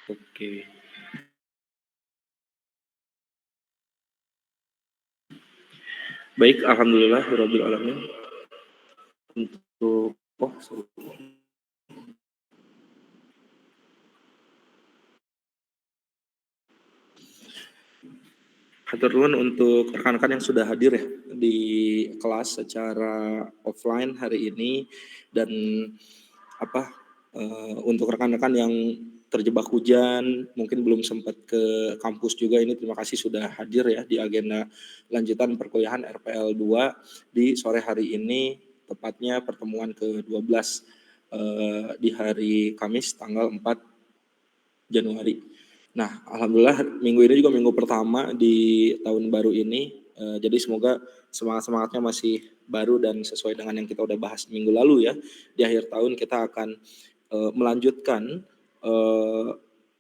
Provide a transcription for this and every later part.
Oke. Baik, alhamdulillahirabbil alamin. Untuk hatur nuhun untuk rekan-rekan yang sudah hadir ya di kelas secara offline hari ini dan apa untuk rekan-rekan yang terjebak hujan, mungkin belum sempat ke kampus juga ini terima kasih sudah hadir ya di agenda lanjutan perkuliahan RPL 2 di sore hari ini, tepatnya pertemuan ke-12 di hari Kamis tanggal 4 Januari. Nah, alhamdulillah minggu ini juga minggu pertama di tahun baru ini, jadi semoga semangat-semangatnya masih baru dan sesuai dengan yang kita udah bahas minggu lalu ya. Di akhir tahun kita akan, melanjutkan, eee,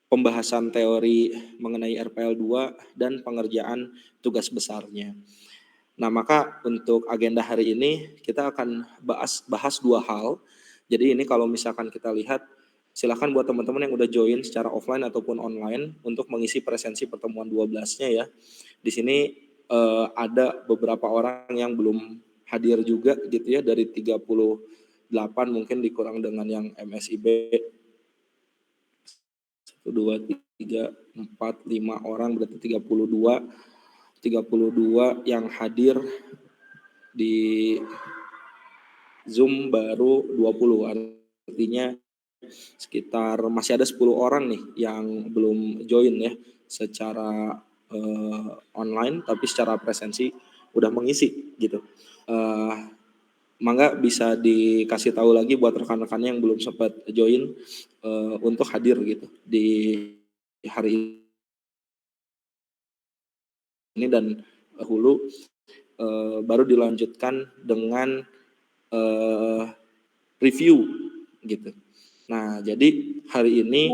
pembahasan teori mengenai RPL 2 dan pengerjaan tugas besarnya. Nah, maka untuk agenda hari ini kita akan bahas 2 hal. Jadi ini kalau misalkan kita lihat, silakan buat teman-teman yang udah join secara offline ataupun online untuk mengisi presensi pertemuan 12-nya ya. Di sini, ada beberapa orang yang belum hadir juga gitu ya, dari 38 mungkin dikurang dengan yang MSIB 1, 2, 3, 4, 5 orang berarti 32 yang hadir di Zoom baru 20, artinya sekitar masih ada 10 orang nih yang belum join ya secara online tapi secara presensi udah mengisi gitu. Eh, Mangga bisa dikasih tahu lagi buat rekan-rekannya yang belum sempat join untuk hadir gitu di hari ini dan dahulu baru dilanjutkan dengan review gitu. Nah, jadi hari ini,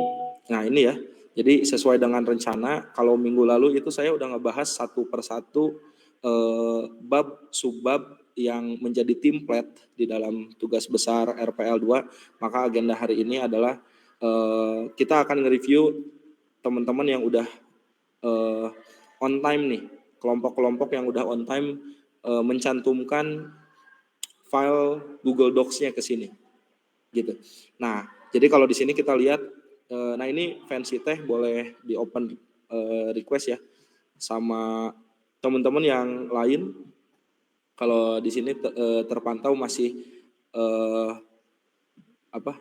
nah ini ya, jadi sesuai dengan rencana, kalau minggu lalu itu saya udah ngebahas satu persatu bab, subbab yang menjadi template di dalam tugas besar RPL 2, maka agenda hari ini adalah kita akan nge-review teman-teman yang udah eh, on time nih, kelompok-kelompok yang udah on time mencantumkan file Google Docs-nya ke sini gitu. Nah, jadi kalau di sini kita lihat, nah ini fancy teh boleh di open request ya sama teman-teman yang lain. Kalau di sini terpantau masih eh,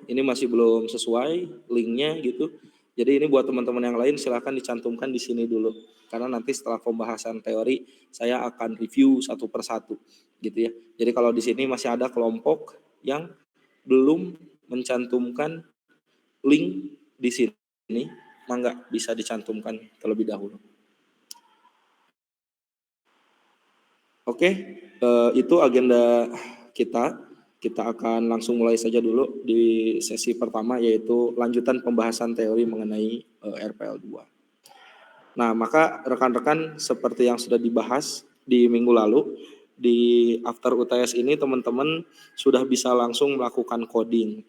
ini masih belum sesuai linknya gitu. Jadi ini buat teman-teman yang lain silakan dicantumkan di sini dulu. Karena nanti setelah pembahasan teori saya akan review satu persatu gitu ya. Jadi kalau di sini masih ada kelompok yang belum mencantumkan link di sini, mangga bisa dicantumkan terlebih dahulu. Oke, itu agenda kita. Kita akan langsung mulai saja dulu di sesi pertama yaitu lanjutan pembahasan teori mengenai RPL 2. Nah, maka rekan-rekan seperti yang sudah dibahas di minggu lalu, di after UTS ini teman-teman sudah bisa langsung melakukan coding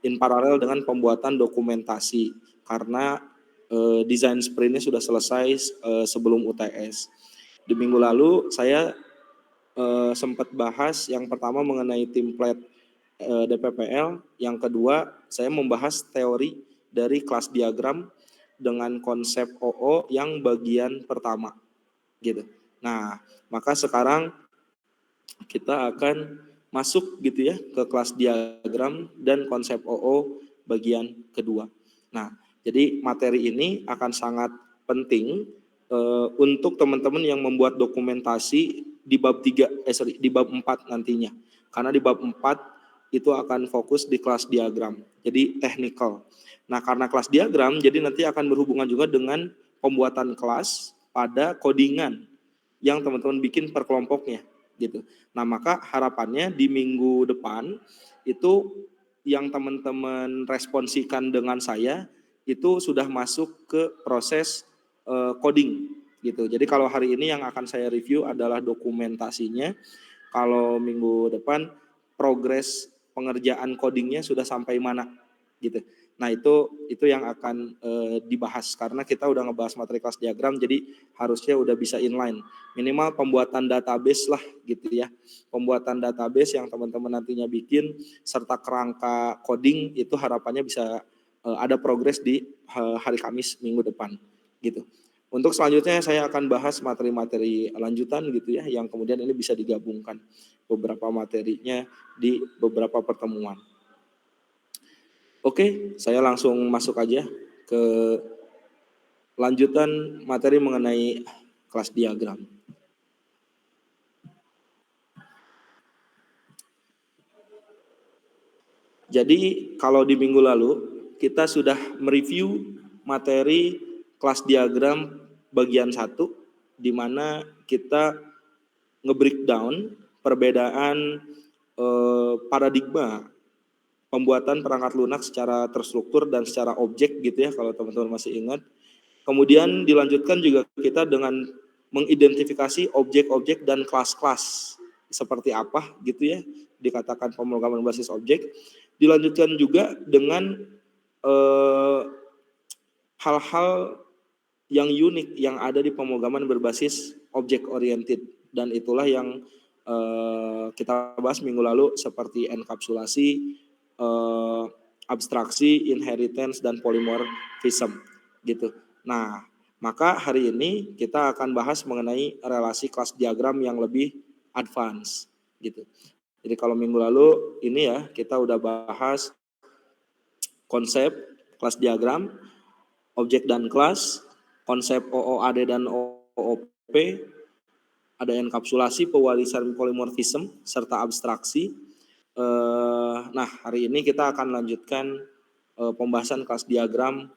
in paralel dengan pembuatan dokumentasi karena desain sprintnya sudah selesai sebelum UTS. Di minggu lalu saya sempat bahas yang pertama mengenai template DPPL, yang kedua saya membahas teori dari kelas diagram dengan konsep OO yang bagian pertama gitu. Nah, maka sekarang kita akan masuk gitu ya ke kelas diagram dan konsep OO bagian kedua. Nah, jadi materi ini akan sangat penting untuk teman-teman yang membuat dokumentasi di bab 3 di bab 4 nantinya. Karena di bab 4 itu akan fokus di kelas diagram. Jadi technical. Nah, karena kelas diagram jadi nanti akan berhubungan juga dengan pembuatan kelas pada codingan yang teman-teman bikin per kelompoknya gitu. Nah, maka harapannya di minggu depan itu yang teman-teman responsikan dengan saya itu sudah masuk ke proses coding gitu. Jadi kalau hari ini yang akan saya review adalah dokumentasinya. Kalau minggu depan progres pengerjaan codingnya sudah sampai mana gitu. Nah itu yang akan dibahas karena kita udah ngebahas materi kelas diagram, jadi harusnya udah bisa inline. Minimal pembuatan database lah gitu ya. Pembuatan database yang teman-teman nantinya bikin serta kerangka coding itu harapannya bisa ada progres di hari Kamis minggu depan gitu. Untuk selanjutnya saya akan bahas materi-materi lanjutan gitu ya, yang kemudian ini bisa digabungkan beberapa materinya di beberapa pertemuan. Oke, saya langsung masuk aja ke lanjutan materi mengenai kelas diagram. Jadi kalau di minggu lalu kita sudah mereview materi kelas diagram bagian 1 di mana kita nge-breakdown perbedaan paradigma pembuatan perangkat lunak secara terstruktur dan secara objek gitu ya kalau teman-teman masih ingat. Kemudian dilanjutkan juga kita dengan mengidentifikasi objek-objek dan kelas-kelas seperti apa gitu ya dikatakan pemrograman berbasis objek. Dilanjutkan juga dengan hal-hal yang unik yang ada di pemrograman berbasis object oriented dan itulah yang kita bahas minggu lalu seperti enkapsulasi, abstraksi, inheritance dan polymorphism gitu. Nah, maka hari ini kita akan bahas mengenai relasi kelas diagram yang lebih advance gitu. Jadi kalau minggu lalu ini ya kita udah bahas konsep kelas diagram, objek dan kelas, konsep OOAD dan OOP, ada enkapsulasi, pewarisan polymorphism, serta abstraksi. Nah, hari ini kita akan lanjutkan pembahasan kelas diagram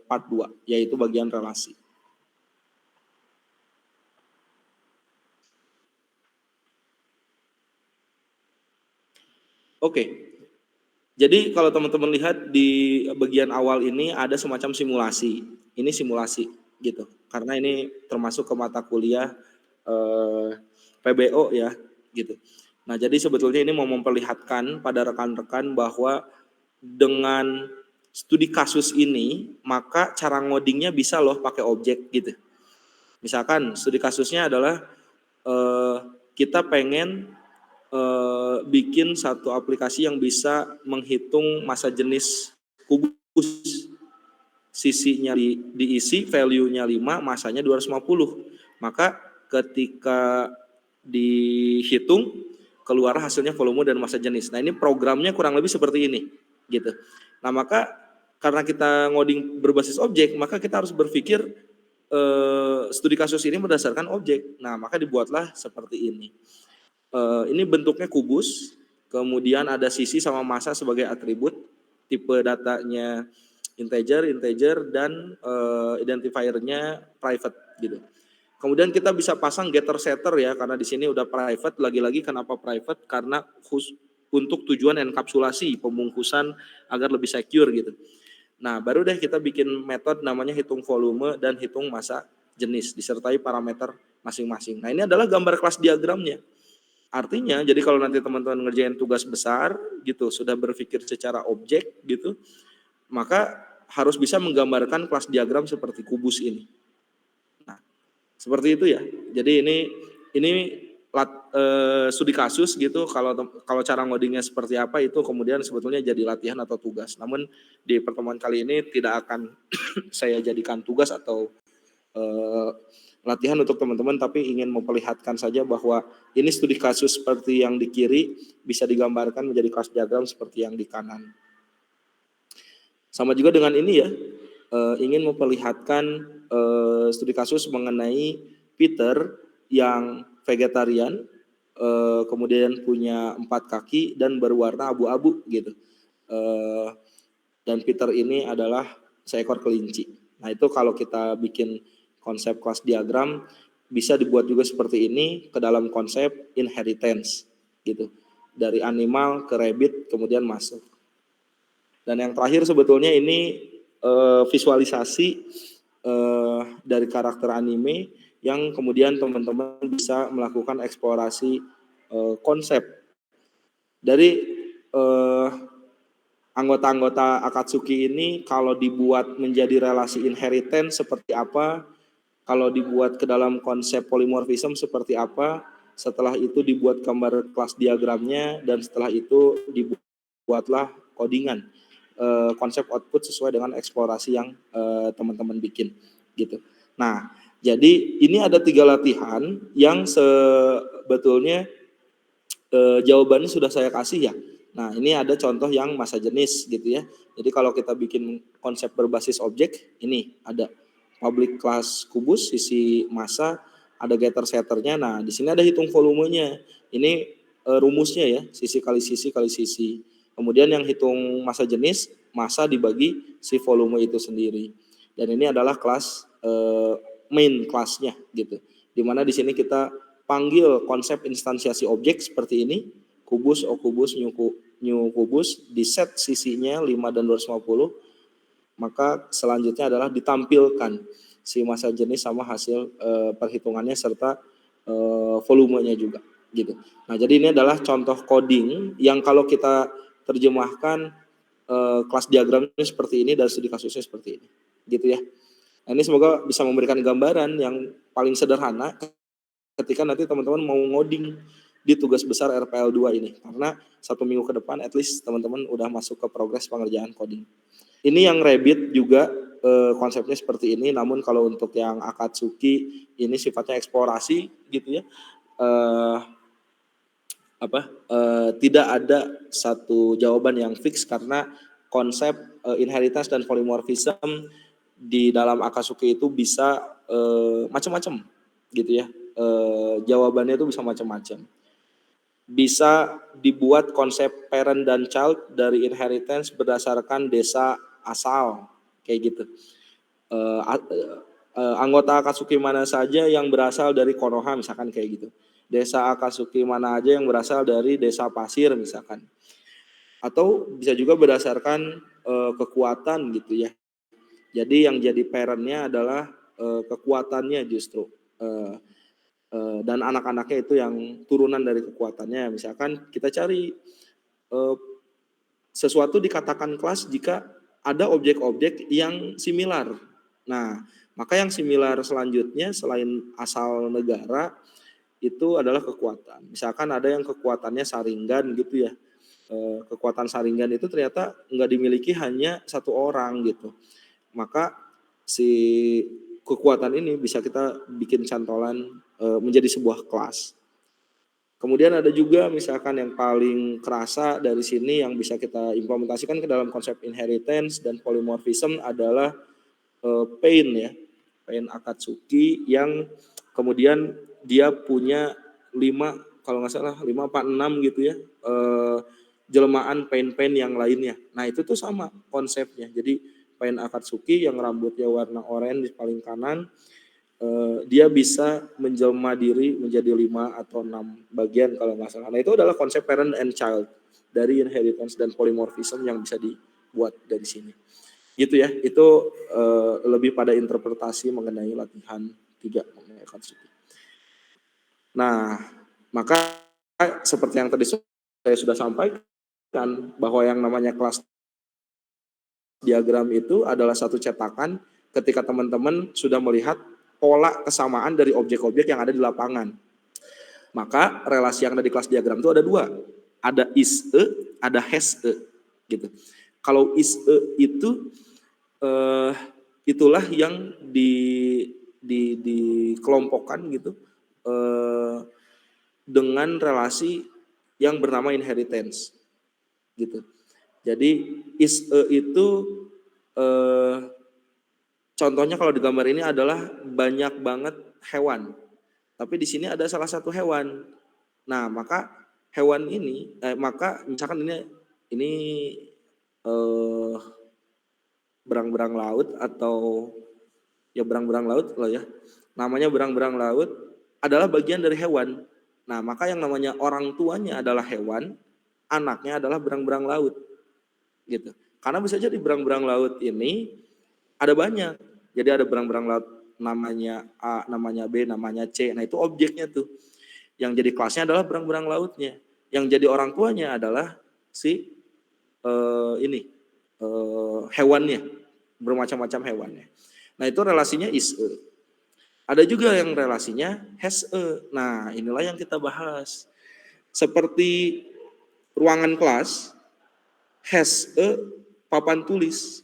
part 2, yaitu bagian relasi. Oke, jadi kalau teman-teman lihat di bagian awal ini ada semacam simulasi. Ini simulasi gitu, karena ini termasuk ke mata kuliah PBO ya gitu. Nah jadi sebetulnya ini mau memperlihatkan pada rekan-rekan bahwa dengan studi kasus ini maka cara ngodingnya bisa loh pakai objek gitu. Misalkan studi kasusnya adalah kita pengen bikin satu aplikasi yang bisa menghitung massa jenis kubus. Sisinya diisi, value-nya 5, masanya 250. Maka ketika dihitung keluar hasilnya volume dan massa jenis. Nah, ini programnya kurang lebih seperti ini gitu. Nah, maka karena kita ngoding berbasis objek, maka kita harus berpikir studi kasus ini berdasarkan objek. Nah, maka dibuatlah seperti ini. Ini bentuknya kubus, kemudian ada sisi sama massa sebagai atribut, tipe datanya integer dan identifiernya private gitu. Kemudian kita bisa pasang getter setter ya, karena di sini udah private. Lagi-lagi kenapa private? Karena untuk tujuan enkapsulasi, pembungkusan agar lebih secure gitu. Nah, baru deh kita bikin metode namanya hitung volume dan hitung massa jenis disertai parameter masing-masing. Nah, ini adalah gambar kelas diagramnya. Artinya, jadi kalau nanti teman-teman ngerjain tugas besar gitu, sudah berpikir secara objek gitu, maka harus bisa menggambarkan kelas diagram seperti kubus ini. Nah, seperti itu ya. Jadi ini studi kasus gitu. Kalau cara ngodingnya seperti apa itu kemudian sebetulnya jadi latihan atau tugas. Namun di pertemuan kali ini tidak akan saya jadikan tugas atau latihan untuk teman-teman, tapi ingin memperlihatkan saja bahwa ini studi kasus seperti yang di kiri bisa digambarkan menjadi kelas diagram seperti yang di kanan. Sama juga dengan ini ya, ingin memperlihatkan studi kasus mengenai Peter yang vegetarian, kemudian punya 4 kaki dan berwarna abu-abu gitu. Dan Peter ini adalah seekor kelinci. Nah itu kalau kita bikin konsep kelas diagram bisa dibuat juga seperti ini ke dalam konsep inheritance gitu. Dari animal ke rabbit kemudian masuk. Dan yang terakhir sebetulnya ini visualisasi dari karakter anime yang kemudian teman-teman bisa melakukan eksplorasi konsep dari anggota-anggota Akatsuki ini kalau dibuat menjadi relasi inheritance seperti apa, kalau dibuat ke dalam konsep polymorphism seperti apa, setelah itu dibuat gambar kelas diagramnya, dan setelah itu dibuatlah codingan konsep output sesuai dengan eksplorasi yang teman-teman bikin gitu. Nah, jadi ini ada 3 latihan yang sebetulnya jawabannya sudah saya kasih ya. Nah, ini ada contoh yang masa jenis gitu ya. Jadi kalau kita bikin konsep berbasis objek, ini ada public class kubus, sisi massa, ada getter setternya. Nah, di sini ada hitung volumenya. Ini rumusnya ya, sisi kali sisi kali sisi. Kemudian yang hitung massa jenis, massa dibagi si volume itu sendiri. Dan ini adalah kelas main kelasnya gitu. Dimana di sini kita panggil konsep instansiasi objek seperti ini, kubus, O kubus, new kubus, di set sisinya 5 dan 250, maka selanjutnya adalah ditampilkan si massa jenis sama hasil perhitungannya serta volumenya juga gitu. Nah, jadi ini adalah contoh coding yang kalau kita terjemahkan kelas diagramnya seperti ini dan studi kasusnya seperti ini gitu ya. Nah, ini semoga bisa memberikan gambaran yang paling sederhana ketika nanti teman-teman mau ngoding di tugas besar RPL 2 ini, karena 1 minggu ke depan at least teman-teman udah masuk ke progres pengerjaan coding. Ini yang Rabbit juga konsepnya seperti ini, namun kalau untuk yang Akatsuki ini sifatnya eksplorasi gitu ya. Tidak ada satu jawaban yang fix karena konsep inheritance dan polymorphism di dalam Akatsuki itu bisa macam-macam gitu ya. Jawabannya itu bisa macam-macam. Bisa dibuat konsep parent dan child dari inheritance berdasarkan desa asal kayak gitu. Anggota Akatsuki mana saja yang berasal dari Konoha misalkan kayak gitu. Desa Akatsuki mana aja yang berasal dari desa pasir misalkan. Atau bisa juga berdasarkan kekuatan gitu ya. Jadi yang jadi parentnya adalah kekuatannya justru. Dan anak-anaknya itu yang turunan dari kekuatannya. Misalkan kita cari sesuatu dikatakan kelas jika ada objek-objek yang similar. Nah, maka yang similar selanjutnya selain asal negara itu adalah kekuatan. Misalkan ada yang kekuatannya Sharingan gitu ya. Kekuatan Sharingan itu ternyata nggak dimiliki hanya satu orang gitu. Maka si kekuatan ini bisa kita bikin cantolan menjadi sebuah kelas. Kemudian ada juga misalkan yang paling kerasa dari sini yang bisa kita implementasikan ke dalam konsep inheritance dan polymorphism adalah Pain ya. Pain Akatsuki yang kemudian dia punya 5 kalau nggak salah 5 apa 6 gitu ya. Jelmaan pain-pain yang lainnya. Nah, itu tuh sama konsepnya. Jadi Pain Akatsuki yang rambutnya warna oranye di paling kanan, dia bisa menjelma diri menjadi 5 atau 6 bagian kalau nggak salah. Nah, itu adalah konsep parent and child dari inheritance dan polymorphism yang bisa dibuat dari sini. Gitu ya, itu lebih pada interpretasi mengenai latihan 3 mengenai Akatsuki. Nah, maka seperti yang tadi saya sudah sampaikan bahwa yang namanya kelas diagram itu adalah satu cetakan ketika teman-teman sudah melihat pola kesamaan dari objek-objek yang ada di lapangan. Maka relasi yang ada di kelas diagram itu ada 2. Ada is-e, ada has-e gitu. Kalau is-e itu itulah yang dikelompokkan gitu dengan relasi yang bernama inheritance gitu. Jadi is-e itu contohnya kalau di gambar ini adalah banyak banget hewan. Tapi di sini ada salah satu hewan. Nah, maka hewan ini maka misalkan ini berang-berang laut atau ya berang-berang laut loh ya. Namanya berang-berang laut adalah bagian dari hewan. Nah, maka yang namanya orang tuanya adalah hewan, anaknya adalah berang-berang laut. Gitu. Karena bisa jadi berang-berang laut ini ada banyak. Jadi ada berang-berang laut namanya A, namanya B, namanya C. Nah, itu objeknya tuh. Yang jadi kelasnya adalah berang-berang lautnya. Yang jadi orang tuanya adalah si ini hewannya, bermacam-macam hewannya. Nah itu relasinya is a. Ada juga yang relasinya has a. Nah inilah yang kita bahas. Seperti ruangan kelas has a papan tulis.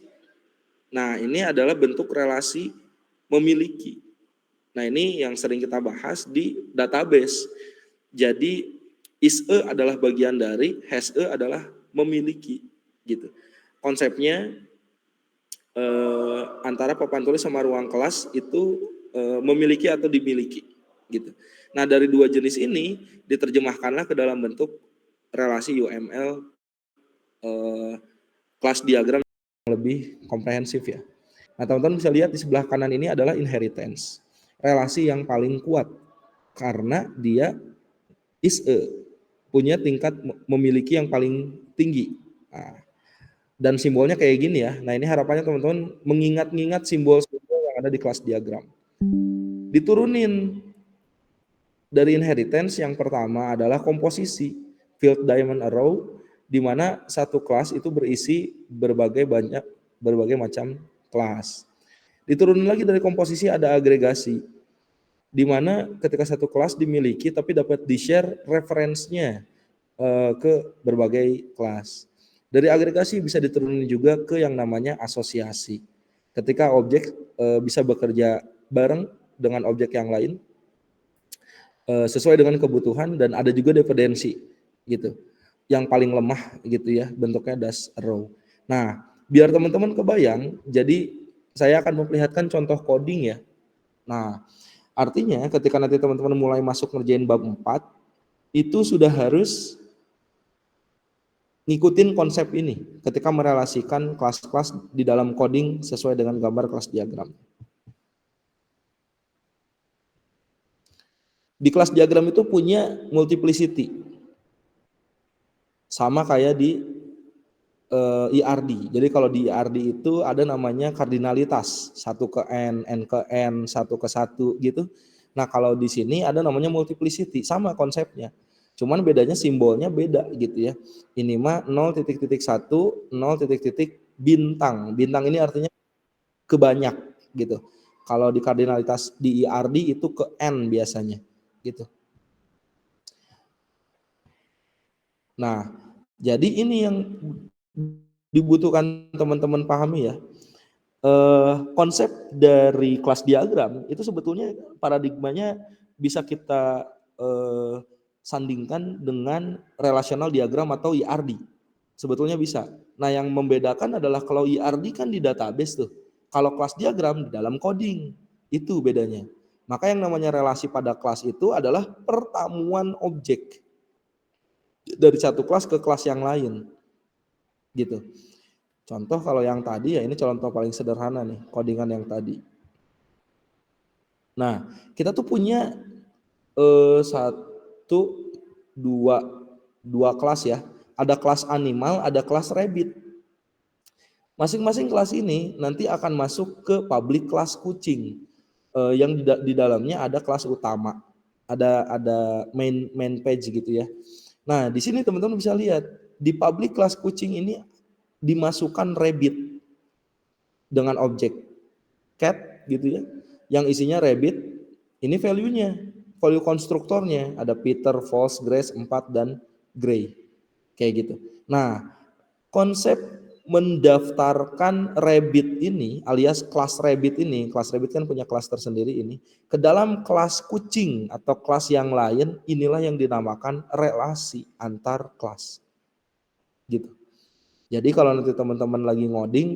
Nah ini adalah bentuk relasi memiliki. Nah ini yang sering kita bahas di database. Jadi is a adalah bagian dari, has a adalah memiliki gitu. Konsepnya antara papan tulis sama ruang kelas itu memiliki atau dimiliki gitu. Nah dari dua jenis ini diterjemahkanlah ke dalam bentuk relasi UML kelas diagram yang lebih komprehensif ya. Nah teman-teman bisa lihat di sebelah kanan ini adalah inheritance, relasi yang paling kuat karena dia is a, punya tingkat memiliki yang paling tinggi. Nah, dan simbolnya kayak gini ya. Nah ini harapannya teman-teman mengingat-ingat simbol-simbol yang ada di kelas diagram. Diturunin dari inheritance yang pertama adalah komposisi filled diamond arrow, di mana satu kelas itu berisi berbagai macam kelas. Diturunin lagi dari komposisi ada agregasi, di mana ketika satu kelas dimiliki tapi dapat di-share referensinya ke berbagai kelas. Dari agregasi bisa diturunin juga ke yang namanya asosiasi. Ketika objek bisa bekerja bareng dengan objek yang lain sesuai dengan kebutuhan, dan ada juga dependensi gitu. Yang paling lemah gitu ya, bentuknya das row. Nah, biar teman-teman kebayang, jadi saya akan memperlihatkan contoh coding ya. Nah, artinya ketika nanti teman-teman mulai masuk ngerjain bab 4, itu sudah harus ngikutin konsep ini ketika merelasikan kelas-kelas di dalam coding sesuai dengan gambar kelas diagram. Di kelas diagram itu punya multiplicity, sama kayak di IRD. Jadi kalau di IRD itu ada namanya kardinalitas, 1 ke n ke n, 1 ke 1 gitu. Nah kalau di sini ada namanya multiplicity, sama konsepnya. Cuman bedanya simbolnya beda gitu ya. Ini mah 0,1, 0, bintang. Bintang ini artinya kebanyak gitu. Kalau di kardinalitas di IRD itu ke n biasanya gitu. Nah, jadi ini yang dibutuhkan teman-teman pahami ya. Konsep dari kelas diagram itu sebetulnya paradigmanya bisa kita sandingkan dengan relational diagram atau IRD. Sebetulnya bisa. Nah, yang membedakan adalah kalau IRD kan di database tuh. Kalau kelas diagram di dalam coding. Itu bedanya. Maka yang namanya relasi pada kelas itu adalah pertemuan objek dari satu kelas ke kelas yang lain. Gitu. Contoh kalau yang tadi ya, ini contoh paling sederhana nih, codingan yang tadi. Nah, kita tuh punya dua kelas ya. Ada kelas animal, ada kelas rabbit. Masing-masing kelas ini nanti akan masuk ke public kelas kucing. Yang di dalamnya ada kelas utama. Ada main page gitu ya. Nah, di sini teman-teman bisa lihat di public kelas kucing ini dimasukkan rabbit dengan objek cat gitu ya, yang isinya rabbit. Ini value-nya, value konstruktornya ada Peter, False, Grace, 4 dan Gray kayak gitu. Nah, konsep mendaftarkan rabbit ini alias kelas rabbit ini, kelas rabbit kan punya kelas tersendiri ini, ke dalam kelas kucing atau kelas yang lain, inilah yang dinamakan relasi antar kelas gitu. Jadi kalau nanti teman-teman lagi ngoding,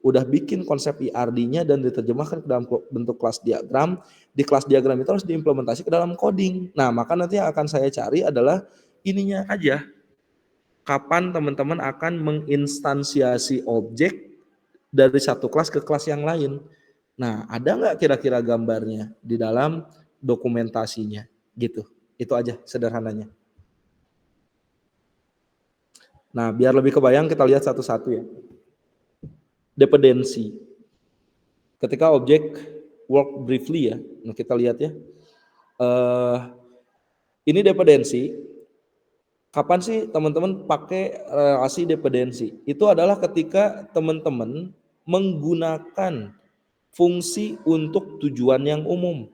udah bikin konsep IRD-nya dan diterjemahkan ke dalam bentuk kelas diagram, di kelas diagram itu harus diimplementasi ke dalam coding. Nah, maka nanti yang akan saya cari adalah ininya aja. Kapan teman-teman akan menginstansiasi objek dari satu kelas ke kelas yang lain. Nah, ada nggak kira-kira gambarnya di dalam dokumentasinya? Gitu. Itu aja sederhananya. Nah, biar lebih kebayang kita lihat satu-satu ya. Dependensi. Ketika objek work briefly ya, nah kita lihat ya. Ini dependensi Kapan sih teman-teman pakai relasi dependensi? Itu adalah ketika teman-teman menggunakan fungsi untuk tujuan yang umum.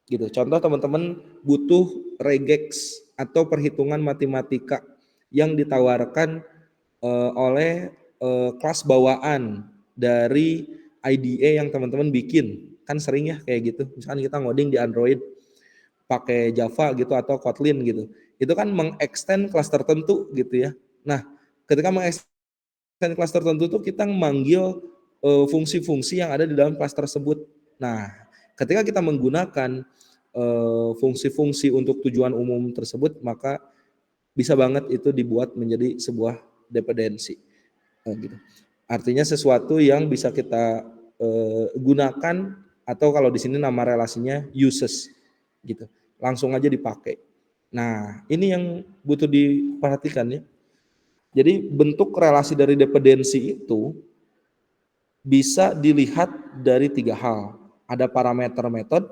Gitu. Contoh teman-teman butuh regex atau perhitungan matematika yang ditawarkan oleh kelas bawaan dari IDE yang teman-teman bikin. Kan sering ya kayak gitu. Misalkan kita ngoding di Android pakai Java gitu atau Kotlin gitu. Itu kan mengextend kelas tertentu gitu ya. Nah, ketika mengextend kelas tertentu tuh kita memanggil fungsi-fungsi yang ada di dalam kelas tersebut. Nah, ketika kita menggunakan fungsi-fungsi untuk tujuan umum tersebut, maka bisa banget itu dibuat menjadi sebuah dependensi. Gitu. Artinya sesuatu yang bisa kita gunakan atau kalau di sini nama relasinya uses gitu. Langsung aja dipakai. Nah, ini yang butuh diperhatikan ya. Jadi bentuk relasi dari dependensi itu bisa dilihat dari 3 hal. Ada parameter method,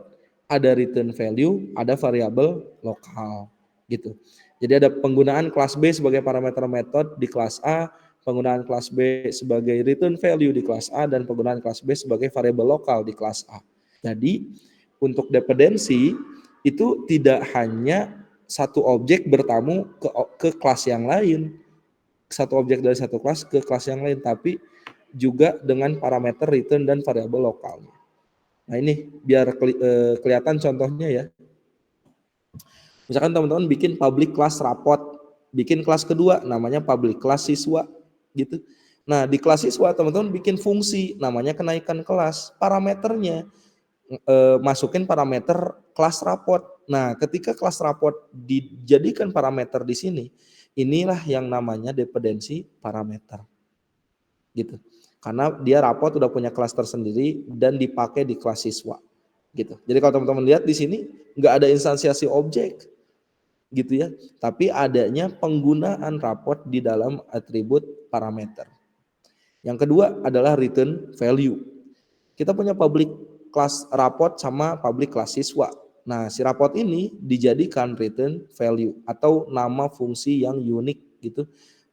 ada return value, ada variabel lokal gitu. Jadi ada penggunaan kelas B sebagai parameter method di kelas A, penggunaan kelas B sebagai return value di kelas A, dan penggunaan kelas B sebagai variabel lokal di kelas A. Jadi untuk dependensi itu tidak hanya satu objek bertamu ke kelas yang lain, satu objek dari satu kelas ke kelas yang lain, tapi juga dengan parameter return dan variabel lokalnya. Nah ini biar kelihatan contohnya ya. Misalkan teman-teman bikin public class rapot, bikin kelas kedua namanya public class siswa gitu. Nah di kelas siswa teman-teman bikin fungsi namanya kenaikan kelas, parameternya masukin parameter kelas rapot. Nah ketika kelas rapot dijadikan parameter di sini, inilah yang namanya dependensi parameter gitu. Karena dia rapot udah punya kelas tersendiri dan dipakai di kelas siswa gitu. Jadi kalau teman-teman lihat di sini nggak ada instansiasi objek gitu ya, tapi adanya penggunaan rapot di dalam atribut parameter. Yang kedua adalah return value. Kita punya public class rapot sama public class siswa. Nah, si rapot ini dijadikan return value atau nama fungsi yang unik gitu.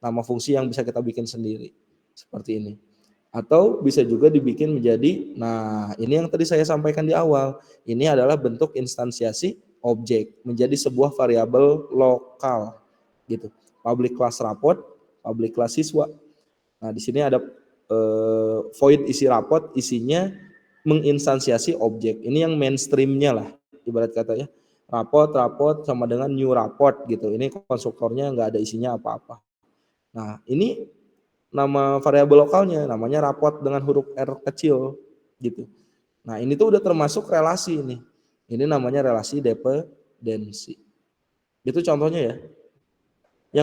Nama fungsi yang bisa kita bikin sendiri. Seperti ini. Atau bisa juga dibikin menjadi, nah ini yang tadi saya sampaikan di awal, ini adalah bentuk instansiasi objek menjadi sebuah variabel lokal gitu. Public class rapot, public class siswa. Nah di sini ada void isi rapot, isinya menginstansiasi objek. Ini yang mainstreamnya lah, ibarat kata ya. Rapot sama dengan new rapot gitu. Ini konstruktornya nggak ada isinya apa-apa. Nah ini nama variabel lokalnya namanya rapot dengan huruf R kecil gitu. Nah ini tuh udah termasuk relasi ini. Ini namanya relasi dependensi. Itu contohnya ya.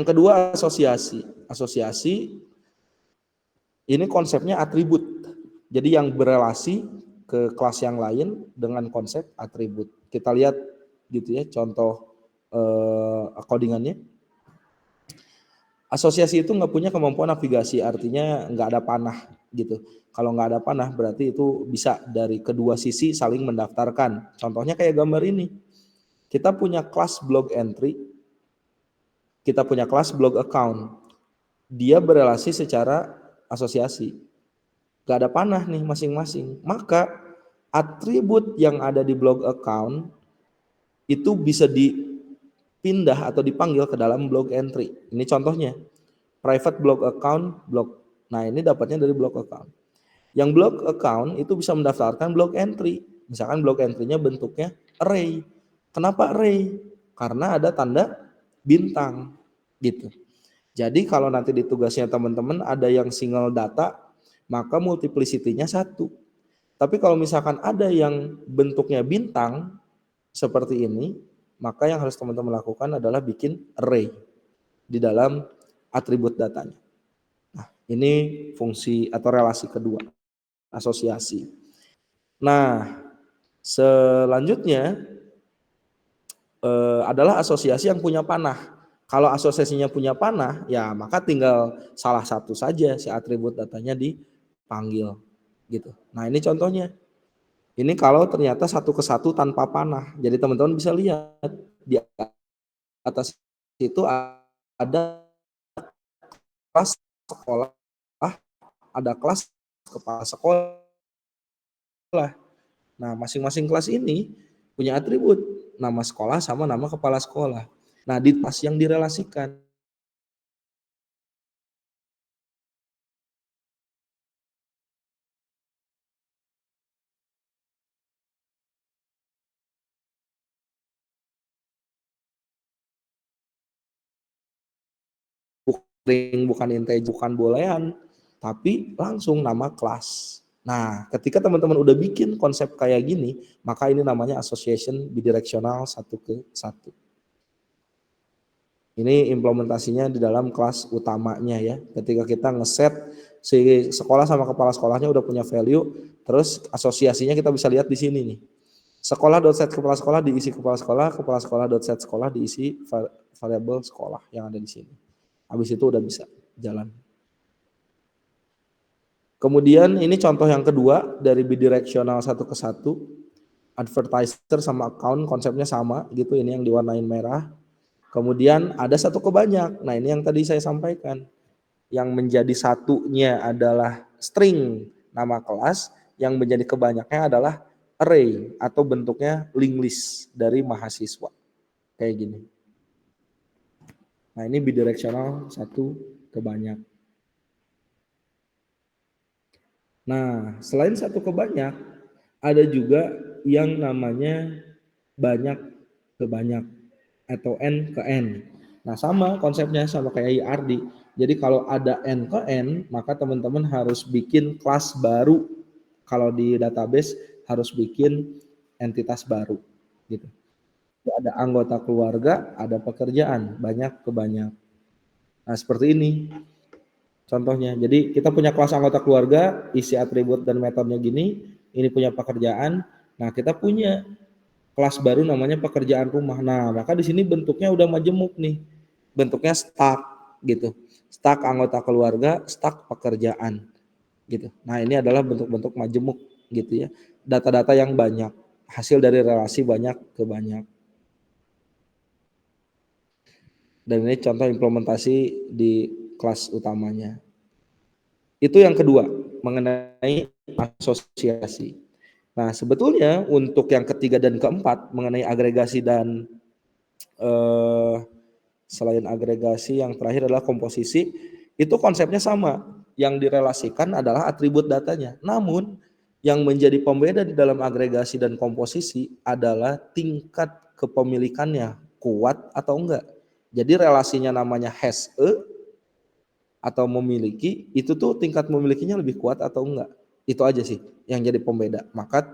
Yang kedua asosiasi. Asosiasi ini konsepnya atribut. Jadi yang berelasi ke kelas yang lain dengan konsep atribut. Kita lihat gitu ya contoh codingannya. Asosiasi itu nggak punya kemampuan navigasi, artinya nggak ada panah gitu. Kalau nggak ada panah berarti itu bisa dari kedua sisi saling mendaftarkan. Contohnya kayak gambar ini. Kita punya kelas blog entry, kita punya kelas blog account. Dia berelasi secara asosiasi. Nggak ada panah nih masing-masing. Maka atribut yang ada di blog account itu bisa dipindah atau dipanggil ke dalam blog entry. Ini contohnya. Private blog account, blog. Nah ini dapatnya dari blog account. Yang blog account itu bisa mendaftarkan blog entry. Misalkan blog entry-nya bentuknya array. Kenapa array? Karena ada tanda bintang gitu. Jadi kalau nanti di tugasnya teman-teman ada yang single data, maka multiplicity-nya 1. Tapi kalau misalkan ada yang bentuknya bintang seperti ini, maka yang harus teman-teman lakukan adalah bikin array di dalam atribut datanya. Nah, ini fungsi atau relasi kedua, asosiasi. Nah, selanjutnya adalah asosiasi yang punya panah. Kalau asosiasinya punya panah, ya maka tinggal salah satu saja si atribut datanya dipanggil gitu. Nah, ini contohnya. Ini kalau ternyata satu ke satu tanpa panah. Jadi teman-teman bisa lihat di atas itu ada kelas sekolah, ada kelas kepala sekolah. Nah, masing-masing kelas ini punya atribut nama sekolah sama nama kepala sekolah. Nah, di kelas yang direlasikan bukan integer, bukan boolean, tapi langsung nama kelas. Nah, ketika teman-teman udah bikin konsep kayak gini, maka ini namanya association bidirectional satu ke satu. Ini implementasinya di dalam kelas utamanya ya. Ketika kita ngeset si sekolah sama kepala sekolahnya udah punya value, terus asosiasinya kita bisa lihat di sini nih. Sekolah.set kepala sekolah diisi kepala sekolah.set sekolah diisi variabel sekolah yang ada di sini. Habis itu udah bisa jalan. Kemudian ini contoh yang kedua dari bidirectional satu ke satu. Advertiser sama account konsepnya sama gitu, ini yang diwarnain merah. Kemudian ada satu ke banyak. Nah, ini yang tadi saya sampaikan. Yang menjadi satunya adalah string nama kelas, yang menjadi kebanyaknya adalah array atau bentuknya linked list dari mahasiswa. Kayak gini. Nah, ini bidirectional satu ke banyak. Nah, selain satu ke banyak, ada juga yang namanya banyak ke banyak atau n ke n. Nah, sama konsepnya sama kayak IRD. Jadi kalau ada n ke n, maka teman-teman harus bikin kelas baru. Kalau di database harus bikin entitas baru gitu. Ada anggota keluarga, ada pekerjaan, banyak ke banyak. Nah, seperti ini contohnya. Jadi kita punya kelas anggota keluarga, isi atribut dan metodenya gini, ini punya pekerjaan. Nah, kita punya kelas baru namanya pekerjaan rumah. Nah, maka di sini bentuknya udah majemuk nih. Bentuknya stack gitu. Stack anggota keluarga, stack pekerjaan gitu. Nah, ini adalah bentuk-bentuk majemuk gitu ya. Data-data yang banyak, hasil dari relasi banyak ke banyak. Dan ini contoh implementasi di kelas utamanya. Itu yang kedua, mengenai asosiasi. Nah, sebetulnya untuk yang ketiga dan keempat mengenai agregasi dan selain agregasi yang terakhir adalah komposisi, itu konsepnya sama. Yang direlasikan adalah atribut datanya. Namun yang menjadi pembeda di dalam agregasi dan komposisi adalah tingkat kepemilikannya, kuat atau enggak. Jadi relasinya namanya has a atau memiliki, itu tuh tingkat memilikinya lebih kuat atau enggak. Itu aja sih yang jadi pembeda. Maka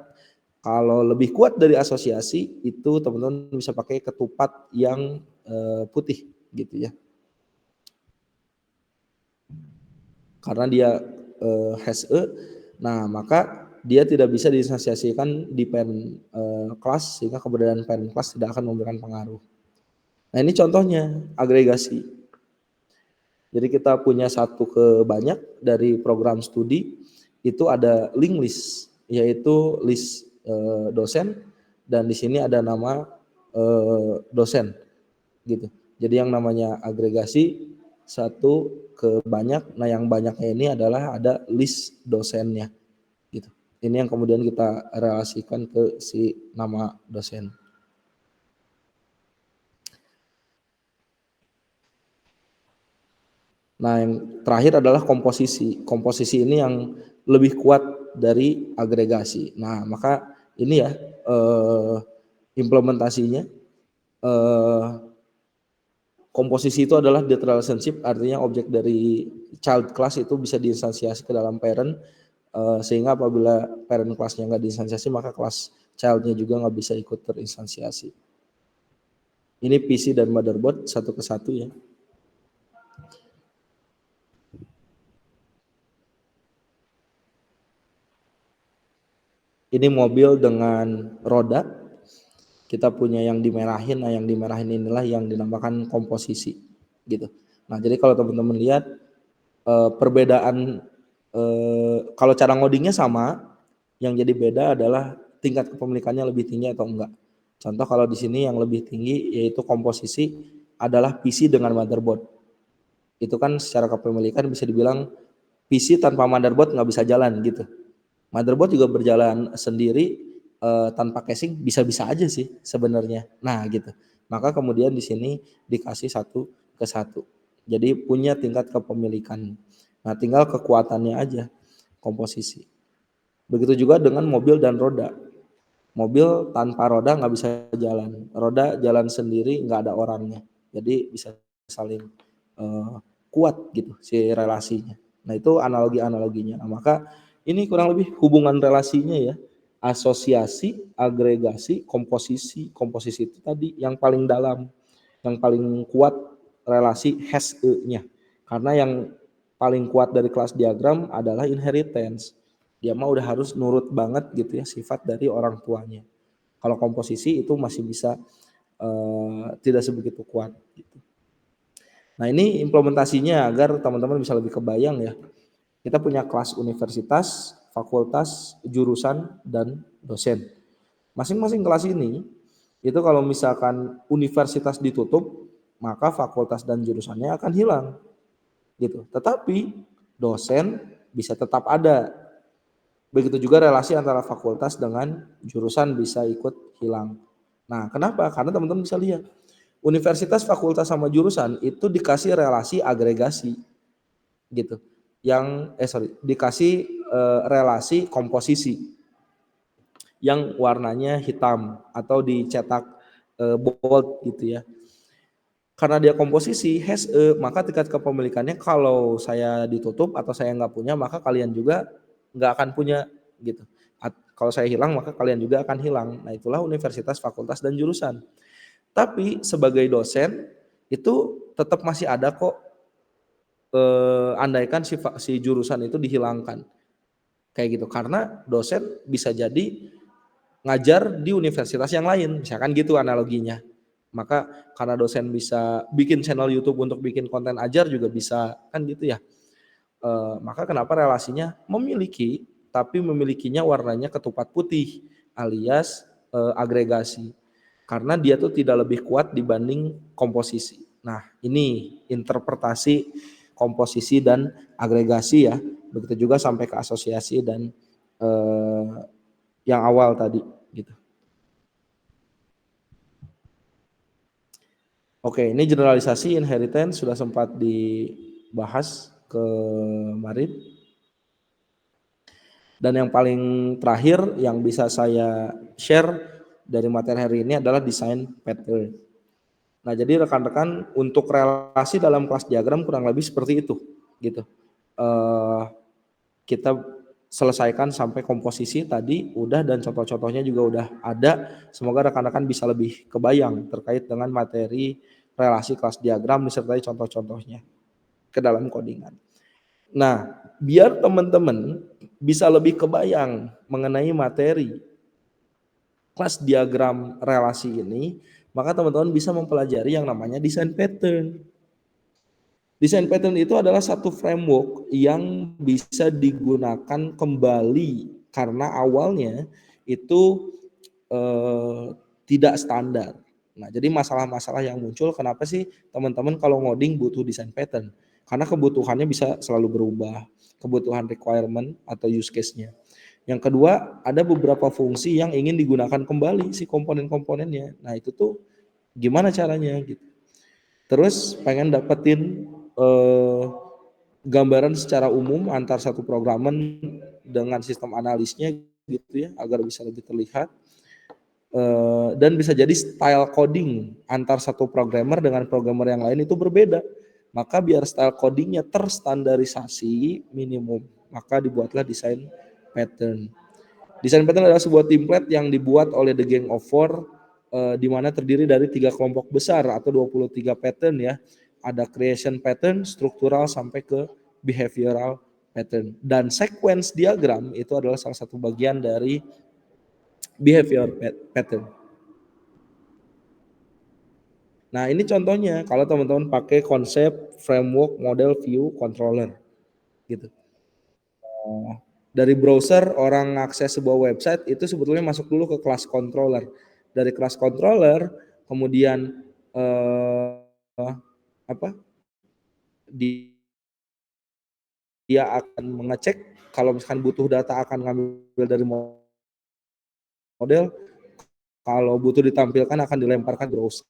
kalau lebih kuat dari asosiasi itu teman-teman bisa pakai ketupat yang putih gitu ya. Karena dia has a, nah maka dia tidak bisa disosiasikan di parent class, sehingga keberadaan parent class tidak akan memberikan pengaruh. Nah, ini contohnya agregasi. Jadi kita punya satu ke banyak dari program studi, itu ada link list, yaitu list dosen, dan di sini ada nama dosen gitu. Jadi yang namanya agregasi satu ke banyak, nah yang banyaknya ini adalah ada list dosennya gitu. Ini yang kemudian kita relasikan ke si nama dosen. Nah, yang terakhir adalah komposisi. Komposisi ini yang lebih kuat dari agregasi. Nah, maka ini ya implementasinya. Komposisi itu adalah data relationship, artinya objek dari child class itu bisa diinstansiasi ke dalam parent, sehingga apabila parent classnya nggak diinstansiasi, maka kelas childnya juga nggak bisa ikut terinstansiasi. Ini PC dan motherboard satu ke satu ya. Ini mobil dengan roda, kita punya yang dimerahin, nah yang dimerahin inilah yang dinamakan komposisi gitu. Nah, jadi kalau teman-teman lihat perbedaan kalau cara ngodingnya sama, yang jadi beda adalah tingkat kepemilikannya lebih tinggi atau enggak. Contoh kalau di sini yang lebih tinggi yaitu komposisi, adalah PC dengan motherboard. Itu kan secara kepemilikan bisa dibilang PC tanpa motherboard nggak bisa jalan gitu. Motherboard juga berjalan sendiri tanpa casing bisa-bisa aja sih sebenarnya. Nah gitu. Maka kemudian di sini dikasih satu ke satu. Jadi punya tingkat kepemilikan. Nah tinggal kekuatannya aja komposisi. Begitu juga dengan mobil dan roda. Mobil tanpa roda nggak bisa jalan. Roda jalan sendiri nggak ada orangnya. Jadi bisa saling eh, kuat gitu si relasinya. Nah itu analogi-analoginya. Nah, maka ini kurang lebih hubungan relasinya ya. Asosiasi, agregasi, komposisi. Komposisi itu tadi yang paling dalam, yang paling kuat relasi has e-nya. Karena yang paling kuat dari kelas diagram adalah inheritance. Dia mah udah harus nurut banget gitu ya sifat dari orang tuanya. Kalau komposisi itu masih bisa tidak sebegitu kuat gitu. Nah ini implementasinya agar teman-teman bisa lebih kebayang ya. Kita punya kelas universitas, fakultas, jurusan, dan dosen. Masing-masing kelas ini, itu kalau misalkan universitas ditutup, maka fakultas dan jurusannya akan hilang. Gitu. Tetapi dosen bisa tetap ada. Begitu juga relasi antara fakultas dengan jurusan bisa ikut hilang. Nah, kenapa? Karena teman-teman bisa lihat, universitas, fakultas, sama jurusan itu dikasih relasi agregasi gitu. Dikasih relasi komposisi yang warnanya hitam atau dicetak bold gitu ya. Karena dia komposisi has maka tingkat kepemilikannya kalau saya ditutup atau saya nggak punya maka kalian juga nggak akan punya gitu. Kalau saya hilang maka kalian juga akan hilang. Nah itulah universitas, fakultas, dan jurusan. Tapi sebagai dosen itu tetap masih ada kok andaikan si jurusan itu dihilangkan kayak gitu karena dosen bisa jadi ngajar di universitas yang lain misalkan gitu analoginya. Maka karena dosen bisa bikin channel YouTube untuk bikin konten ajar juga bisa kan gitu ya. Maka kenapa relasinya memiliki tapi memilikinya warnanya ketupat putih alias agregasi karena dia tuh tidak lebih kuat dibanding komposisi. Nah ini interpretasi komposisi dan agregasi ya. Begitu juga sampai ke asosiasi dan yang awal tadi gitu. Oke, ini generalisasi inheritance sudah sempat dibahas kemarin. Dan yang paling terakhir yang bisa saya share dari materi hari ini adalah desain pattern. Nah, jadi rekan-rekan untuk relasi dalam kelas diagram kurang lebih seperti itu, gitu. Kita selesaikan sampai komposisi tadi udah dan contoh-contohnya juga udah ada. Semoga rekan-rekan bisa lebih kebayang terkait dengan materi relasi kelas diagram disertai contoh-contohnya ke dalam codingan. Nah, biar teman-teman bisa lebih kebayang mengenai materi kelas diagram relasi ini, maka teman-teman bisa mempelajari yang namanya desain pattern. Desain pattern itu adalah satu framework yang bisa digunakan kembali karena awalnya itu tidak standar. Nah, jadi masalah-masalah yang muncul kenapa sih teman-teman kalau ngoding butuh desain pattern? Karena kebutuhannya bisa selalu berubah, kebutuhan requirement atau use case-nya. Yang kedua, ada beberapa fungsi yang ingin digunakan kembali si komponen-komponennya. Nah, itu tuh gimana caranya gitu. Terus pengen dapetin gambaran secara umum antar satu programmer dengan sistem analisnya gitu ya agar bisa lebih terlihat. Dan bisa jadi style coding antar satu programmer dengan programmer yang lain itu berbeda. Maka biar style codingnya terstandarisasi minimum, maka dibuatlah desain pattern. Desain pattern adalah sebuah template yang dibuat oleh The Gang of Four, di mana terdiri dari 3 kelompok besar atau 23 pattern ya. Ada creation pattern, struktural sampai ke behavioral pattern. Dan sequence diagram itu adalah salah satu bagian dari behavior pattern. Nah ini contohnya kalau teman-teman pakai konsep framework model view controller gitu. Dari browser orang akses sebuah website itu sebetulnya masuk dulu ke kelas controller. Dari kelas controller kemudian apa, dia akan mengecek kalau misalkan butuh data akan ngambil dari model, kalau butuh ditampilkan akan dilemparkan browser.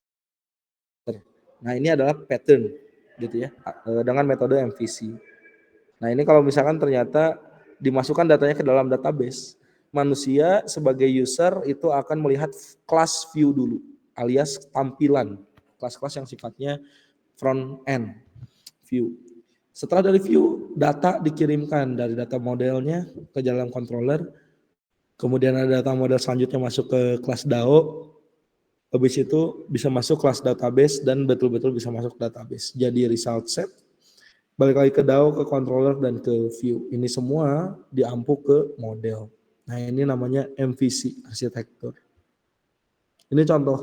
Nah, ini adalah pattern gitu ya, dengan metode MVC. Nah, ini kalau misalkan ternyata dimasukkan datanya ke dalam database, manusia sebagai user itu akan melihat class view dulu, alias tampilan kelas-kelas yang sifatnya front end view. Setelah dari view, data dikirimkan dari data modelnya ke dalam controller, kemudian ada data model selanjutnya masuk ke kelas DAO, habis itu bisa masuk kelas database dan betul-betul bisa masuk database. Jadi result set, balik lagi ke DAO, ke controller, dan ke view. Ini semua diampuk ke model. Nah, ini namanya MVC, arsitektur. Ini contoh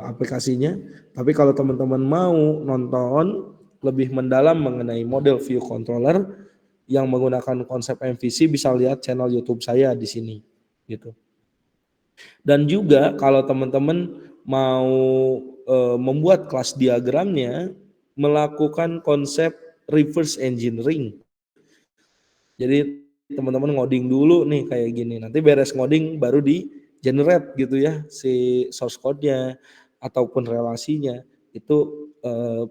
aplikasinya. Tapi kalau teman-teman mau nonton lebih mendalam mengenai model view controller yang menggunakan konsep MVC, bisa lihat channel YouTube saya di sini gitu. Dan juga kalau teman-teman mau membuat kelas diagramnya, melakukan konsep reverse engineering. Jadi teman-teman ngoding dulu nih kayak gini, nanti beres ngoding baru di generate gitu ya si source code-nya ataupun relasinya. Itu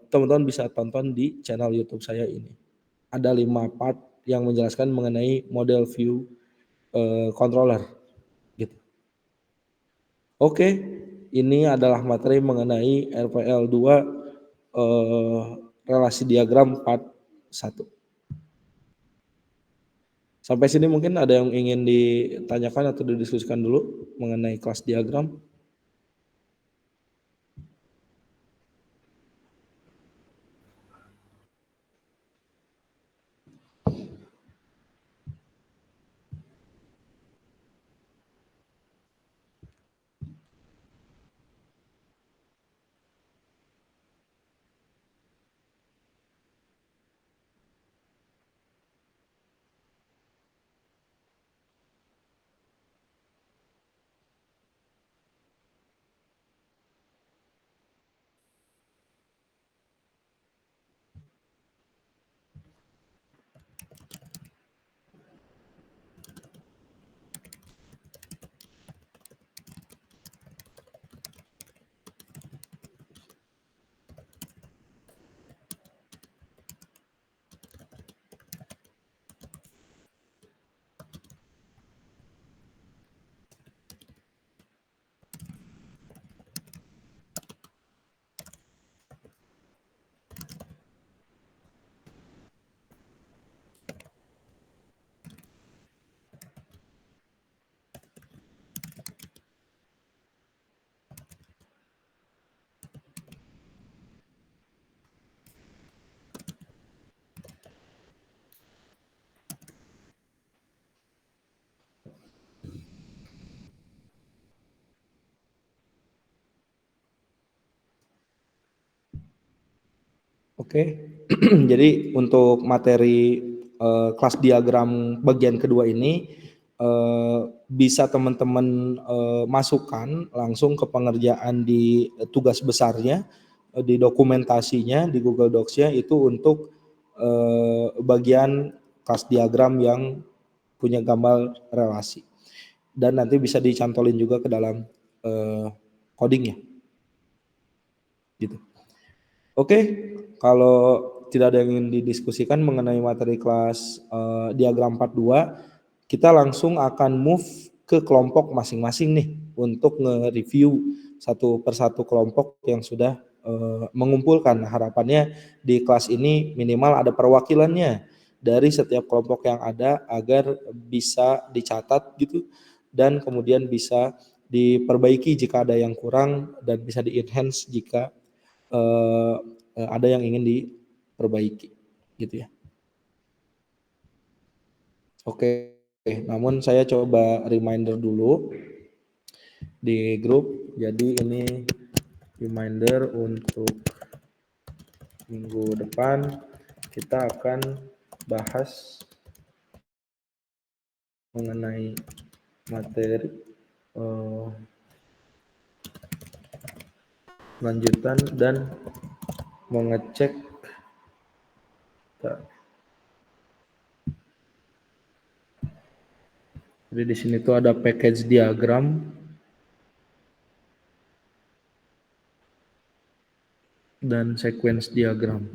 teman-teman bisa tonton di channel YouTube saya ini. Ada 5 part yang menjelaskan mengenai model view controller gitu. Oke, ini adalah materi mengenai RPL 2 relasi diagram part 1. Sampai sini mungkin ada yang ingin ditanyakan atau didiskusikan dulu mengenai kelas diagram. Oke, jadi untuk materi kelas diagram bagian kedua ini bisa teman-teman masukkan langsung ke pengerjaan di tugas besarnya, di dokumentasinya di Google Docs-nya itu untuk bagian kelas diagram yang punya gambar relasi, dan nanti bisa dicantolin juga ke dalam codingnya gitu. Oke, kalau tidak ada yang ingin didiskusikan mengenai materi kelas diagram part 2, kita langsung akan move ke kelompok masing-masing nih untuk nge-review satu persatu kelompok yang sudah mengumpulkan. Harapannya di kelas ini minimal ada perwakilannya dari setiap kelompok yang ada agar bisa dicatat gitu, dan kemudian bisa diperbaiki jika ada yang kurang dan bisa di-enhance jika ada yang ingin diperbaiki gitu ya. Oke, namun saya coba reminder dulu di grup. Jadi ini reminder untuk minggu depan kita akan bahas mengenai materi lanjutan dan mengecek. Jadi di sini tuh ada package diagram dan sequence diagram.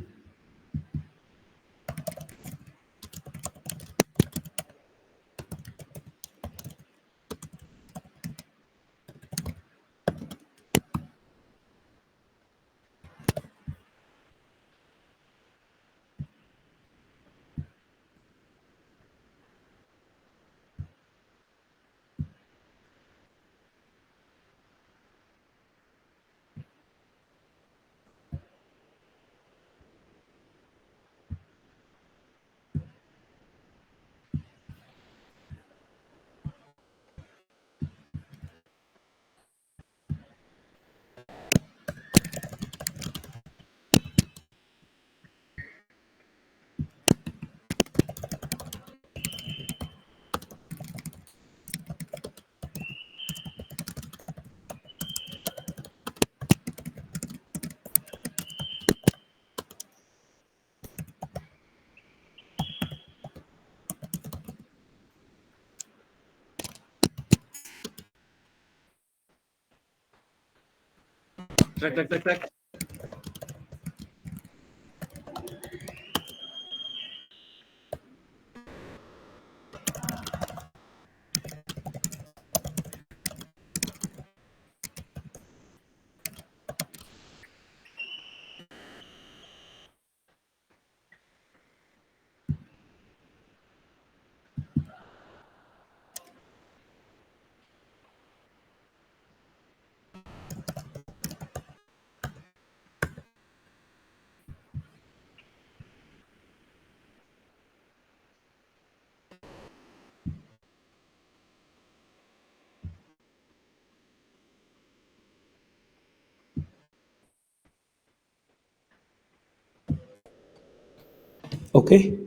Oke,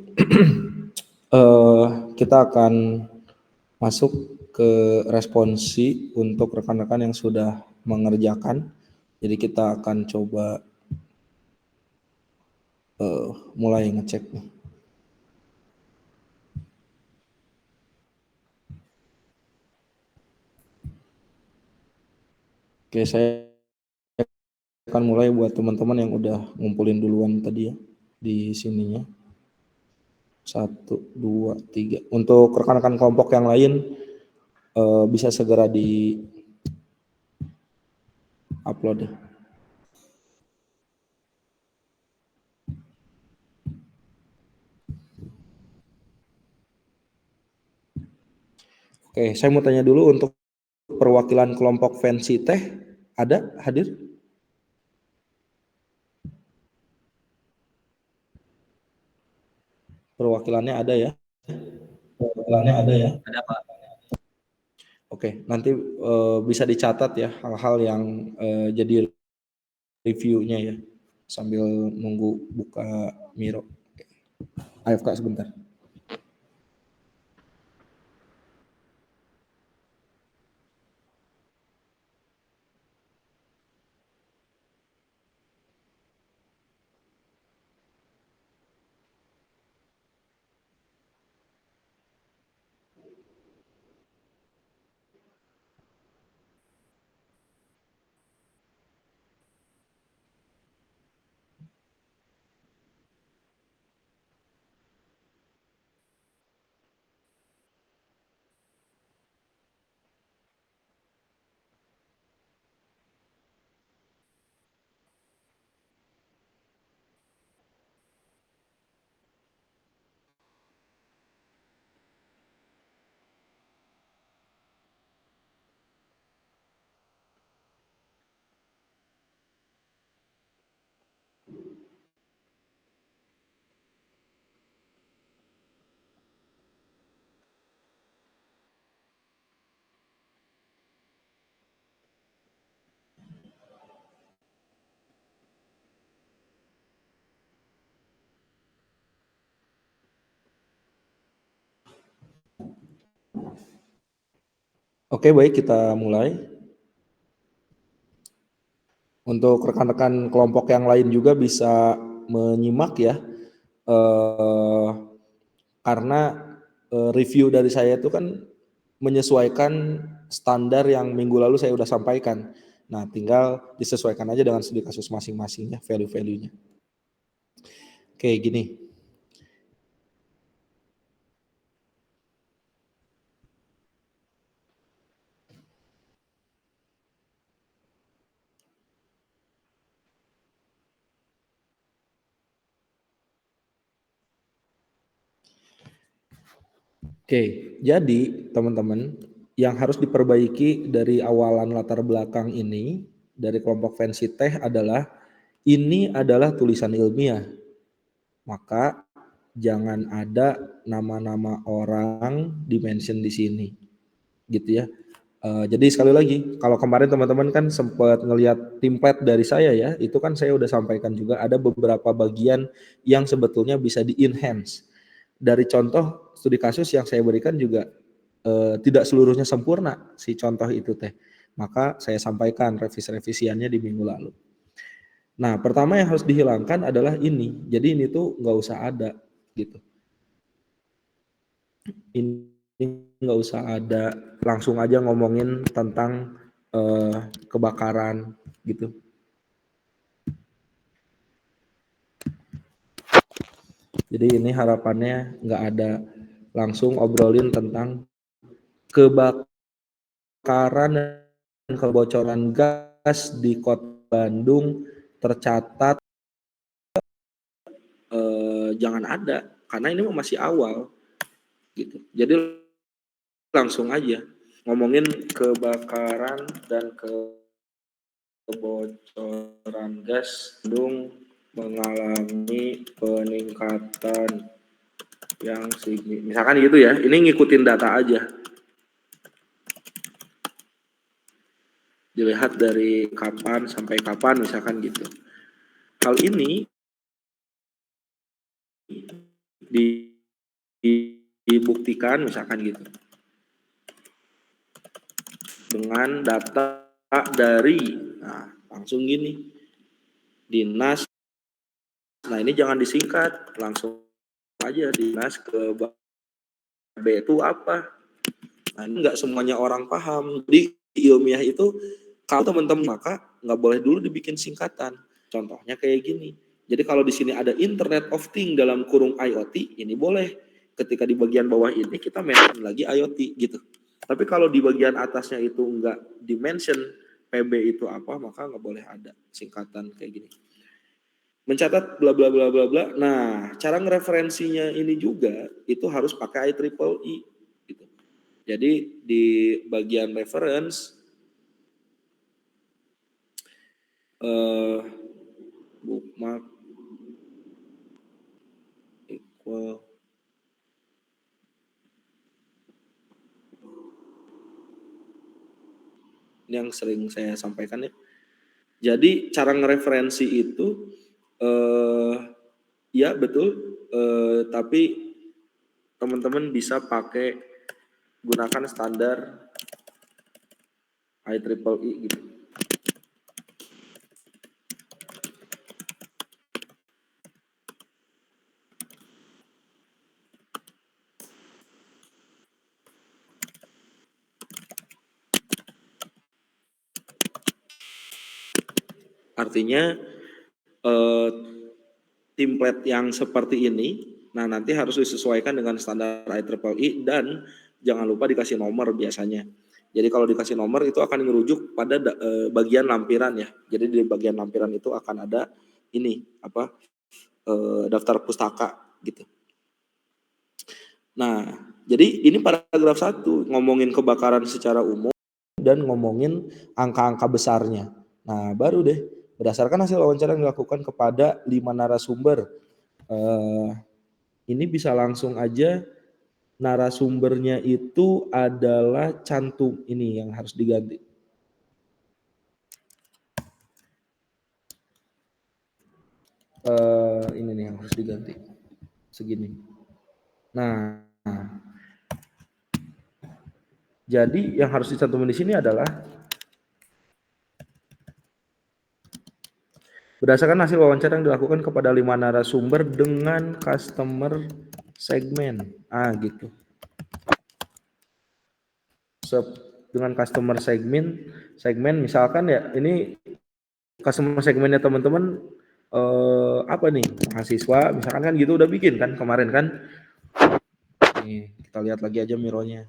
kita akan masuk ke responsi untuk rekan-rekan yang sudah mengerjakan. Jadi kita akan coba mulai ngecek nih. Oke, saya akan mulai buat teman-teman yang udah ngumpulin duluan tadi ya di sininya. 1, 2, 3. Untuk rekan-rekan kelompok yang lain bisa segera di upload ya. Oke, saya mau tanya dulu untuk perwakilan kelompok fancy teh ada hadir? Perwakilannya ada ya? Perwakilannya ada ya? Ada Pak. Oke, nanti bisa dicatat ya hal-hal yang jadi reviewnya ya sambil nunggu buka Miro. Ayo Kak sebentar. Oke, baik kita mulai. Untuk rekan-rekan kelompok yang lain juga bisa menyimak ya, karena review dari saya itu kan menyesuaikan standar yang minggu lalu saya udah sampaikan. Nah, tinggal disesuaikan aja dengan studi kasus masing-masing ya, value-value-nya. Oke, gini. Oke, jadi teman-teman yang harus diperbaiki dari awalan latar belakang ini dari kelompok fancy teh adalah ini adalah tulisan ilmiah. Maka jangan ada nama-nama orang di-mention di sini. Gitu ya. Jadi sekali lagi, kalau kemarin teman-teman kan sempat ngelihat template dari saya ya, itu kan saya udah sampaikan juga ada beberapa bagian yang sebetulnya bisa di-enhance. Dari contoh studi kasus yang saya berikan juga tidak seluruhnya sempurna si contoh itu teh. Maka saya sampaikan revisi-revisiannya di minggu lalu. Nah, pertama yang harus dihilangkan adalah ini. Jadi ini tuh nggak usah ada gitu. Ini nggak usah ada, langsung aja ngomongin tentang kebakaran gitu. Jadi ini harapannya nggak ada, langsung obrolin tentang kebakaran dan kebocoran gas di Kota Bandung tercatat, jangan ada karena ini masih awal gitu. Jadi langsung aja ngomongin kebakaran dan kebocoran gas Bandung mengalami peningkatan yang signifikan. Misalkan gitu ya, ini ngikutin data aja. Dilihat dari kapan sampai kapan misalkan gitu. Hal ini dibuktikan misalkan gitu dengan data dari, nah langsung gini, dinas. Nah ini jangan disingkat, langsung aja dinas ke B itu apa. Nah ini nggak semuanya orang paham. Jadi ilmiah itu kalau teman-teman maka nggak boleh dulu dibikin singkatan. Contohnya kayak gini. Jadi kalau di sini ada Internet of Things dalam kurung IoT, ini boleh. Ketika di bagian bawah ini kita mention lagi IoT gitu. Tapi kalau di bagian atasnya itu nggak dimention PB itu apa, maka nggak boleh ada singkatan kayak gini. Mencatat bla bla bla bla bla. Nah, cara ngereferensinya ini juga itu harus pakai IEEE gitu. Jadi di bagian reference bookmark equal ini yang sering saya sampaikan ya. Jadi cara ngereferensi itu ya betul, tapi teman-teman bisa pakai gunakan standar IEEE gitu. Artinya template yang seperti ini, nah nanti harus disesuaikan dengan standar IEEE dan jangan lupa dikasih nomor biasanya. Jadi kalau dikasih nomor itu akan merujuk pada bagian lampiran ya. Jadi di bagian lampiran itu akan ada ini apa daftar pustaka gitu. Nah, jadi ini paragraf 1 ngomongin kebakaran secara umum dan ngomongin angka-angka besarnya. Nah, baru deh berdasarkan hasil wawancara yang dilakukan kepada 5 narasumber. Ini bisa langsung aja, narasumbernya itu adalah cantum, ini yang harus diganti. Ini nih yang harus diganti. Segini. Nah, jadi yang harus dicantumin di sini adalah Berdasarkan hasil wawancara yang dilakukan kepada 5 narasumber dengan customer segmen. Gitu. Dengan customer segmen misalkan ya, ini customer segmennya teman-teman apa nih, mahasiswa misalkan kan gitu, udah bikin kan kemarin kan. Nih, kita lihat lagi aja mironya.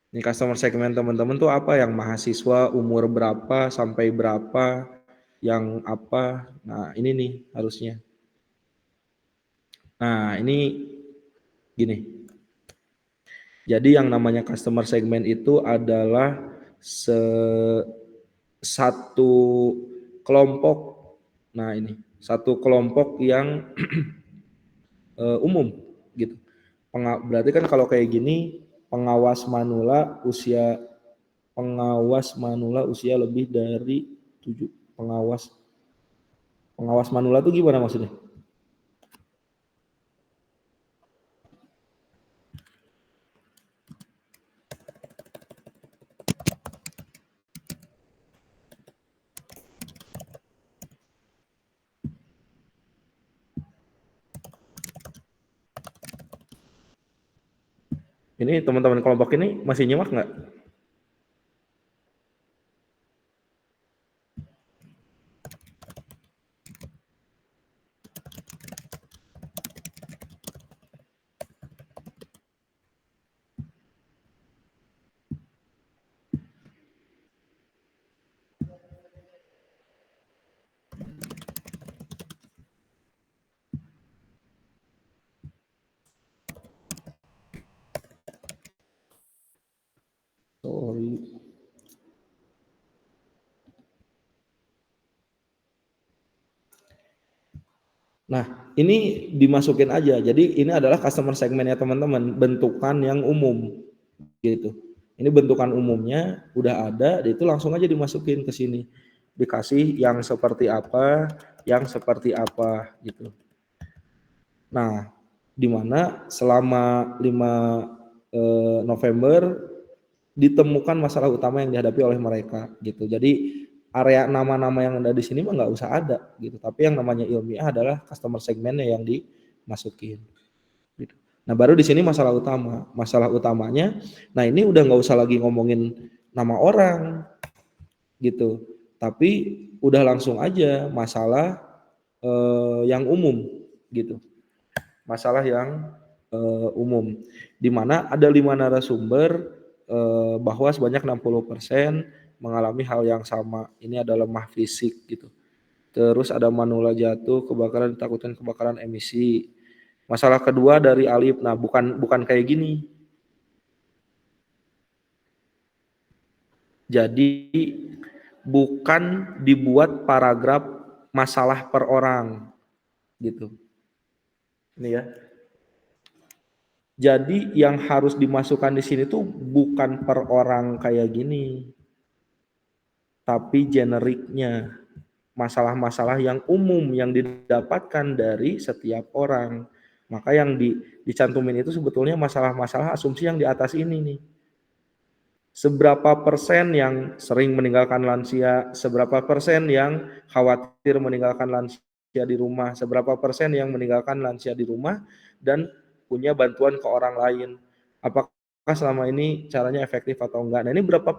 Ini customer segmen teman-teman tuh apa, yang mahasiswa umur berapa sampai berapa, yang apa. Nah, ini nih harusnya. Nah, ini gini. Jadi yang namanya customer segmen itu adalah satu kelompok. Nah, ini satu kelompok yang umum gitu. Berarti kan kalau kayak gini, pengawas manula usia lebih dari 7. Pengawas manula itu gimana maksudnya? Ini teman-teman kelompok ini masih nyimak nggak? Sorry. Nah, ini dimasukin aja. Jadi ini adalah customer segmennya teman-teman, bentukan yang umum gitu. Ini bentukan umumnya udah ada, itu langsung aja dimasukin ke sini. Dikasih yang seperti apa gitu. Nah, di mana selama 5 November ditemukan masalah utama yang dihadapi oleh mereka gitu. Jadi area nama-nama yang ada di sini mah nggak usah ada gitu. Tapi yang namanya ilmiah adalah customer segmennya yang dimasukin. Gitu. Nah, baru di sini masalah utama. Masalah utamanya, nah ini udah nggak usah lagi ngomongin nama orang gitu. Tapi udah langsung aja masalah yang umum gitu. Masalah yang umum, di mana ada 5 narasumber bahwa sebanyak 60% mengalami hal yang sama. Ini ada lemah fisik gitu. Terus ada manula jatuh, kebakaran, ditakutkan kebakaran emisi. Masalah kedua dari Alif, nah bukan kayak gini. Jadi bukan dibuat paragraf masalah per orang gitu. Ini ya. Jadi yang harus dimasukkan di sini tuh bukan per orang kayak gini, tapi generiknya, masalah-masalah yang umum yang didapatkan dari setiap orang. Maka yang dicantumin itu sebetulnya masalah-masalah asumsi yang di atas ini nih. Seberapa persen yang sering meninggalkan lansia, seberapa persen yang khawatir meninggalkan lansia di rumah, seberapa persen yang meninggalkan lansia di rumah dan punya bantuan ke orang lain. Apakah selama ini caranya efektif atau enggak? Nah, ini berapa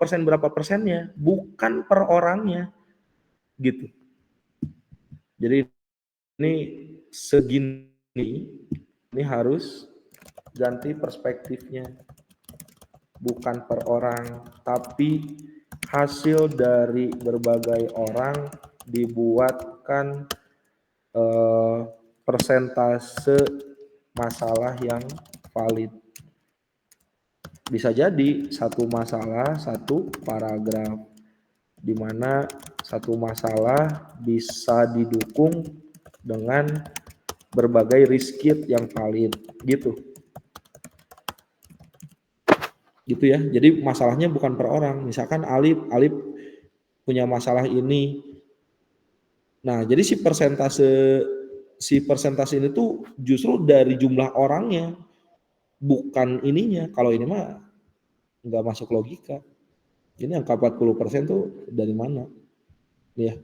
persennya, bukan per orangnya gitu. Jadi ini segini, ini harus ganti perspektifnya. Bukan per orang, tapi hasil dari berbagai orang dibuatkan persentase masalah yang valid. Bisa jadi satu masalah, satu paragraf, di mana satu masalah bisa didukung dengan berbagai riskit yang valid gitu. Gitu ya. Jadi masalahnya bukan per orang. Misalkan Alif punya masalah ini. Nah, jadi si persentase ini tuh justru dari jumlah orangnya, bukan ininya. Kalau ini mah nggak masuk logika. Ini angka 40% tuh dari mana? Ya.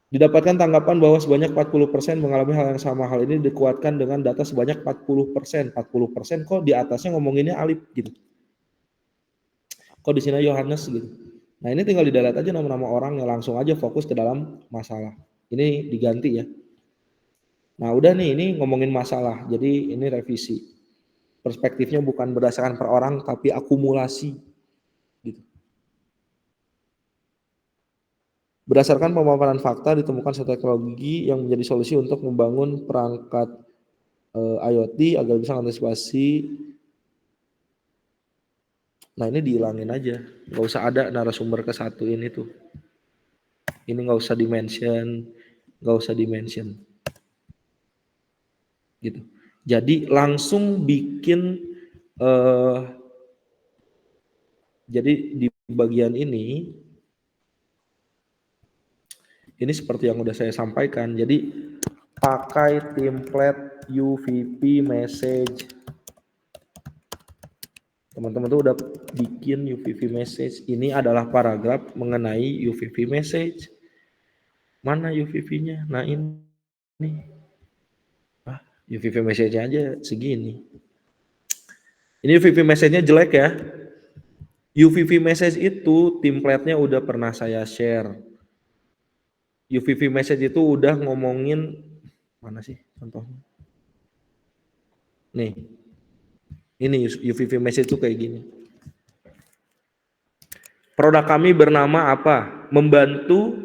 Didapatkan tanggapan bahwa sebanyak 40% mengalami hal yang sama. Hal ini dikuatkan dengan data sebanyak 40%. 40% kok di atasnya ngomonginnya Alif gitu. Kok di sini Yohanes gitu. Nah ini tinggal didalat aja nama-nama orang yang langsung aja fokus ke dalam masalah. Ini diganti ya. Nah udah nih ini ngomongin masalah. Jadi ini revisi. Perspektifnya bukan berdasarkan per orang tapi akumulasi gitu. Berdasarkan pemaparan fakta ditemukan satu teknologi yang menjadi solusi untuk membangun perangkat IoT agar bisa mengantisipasi. Nah ini dihilangin aja, nggak usah ada narasumber ke satu ini tuh. Ini nggak usah dimention, nggak usah dimention, gitu. Jadi langsung bikin, eh, jadi di bagian ini seperti yang udah saya sampaikan. Jadi pakai template UVP message. Teman-teman tuh udah bikin UVP message. Ini adalah paragraf mengenai UVP message. Mana UVP-nya? Nah ini. Ah, UVP message aja segini. Ini UVP message-nya jelek ya. UVP message itu template-nya udah pernah saya share. UVP message itu udah ngomongin mana sih contohnya? Nih, ini UVP message itu kayak gini. Produk kami bernama apa? Membantu,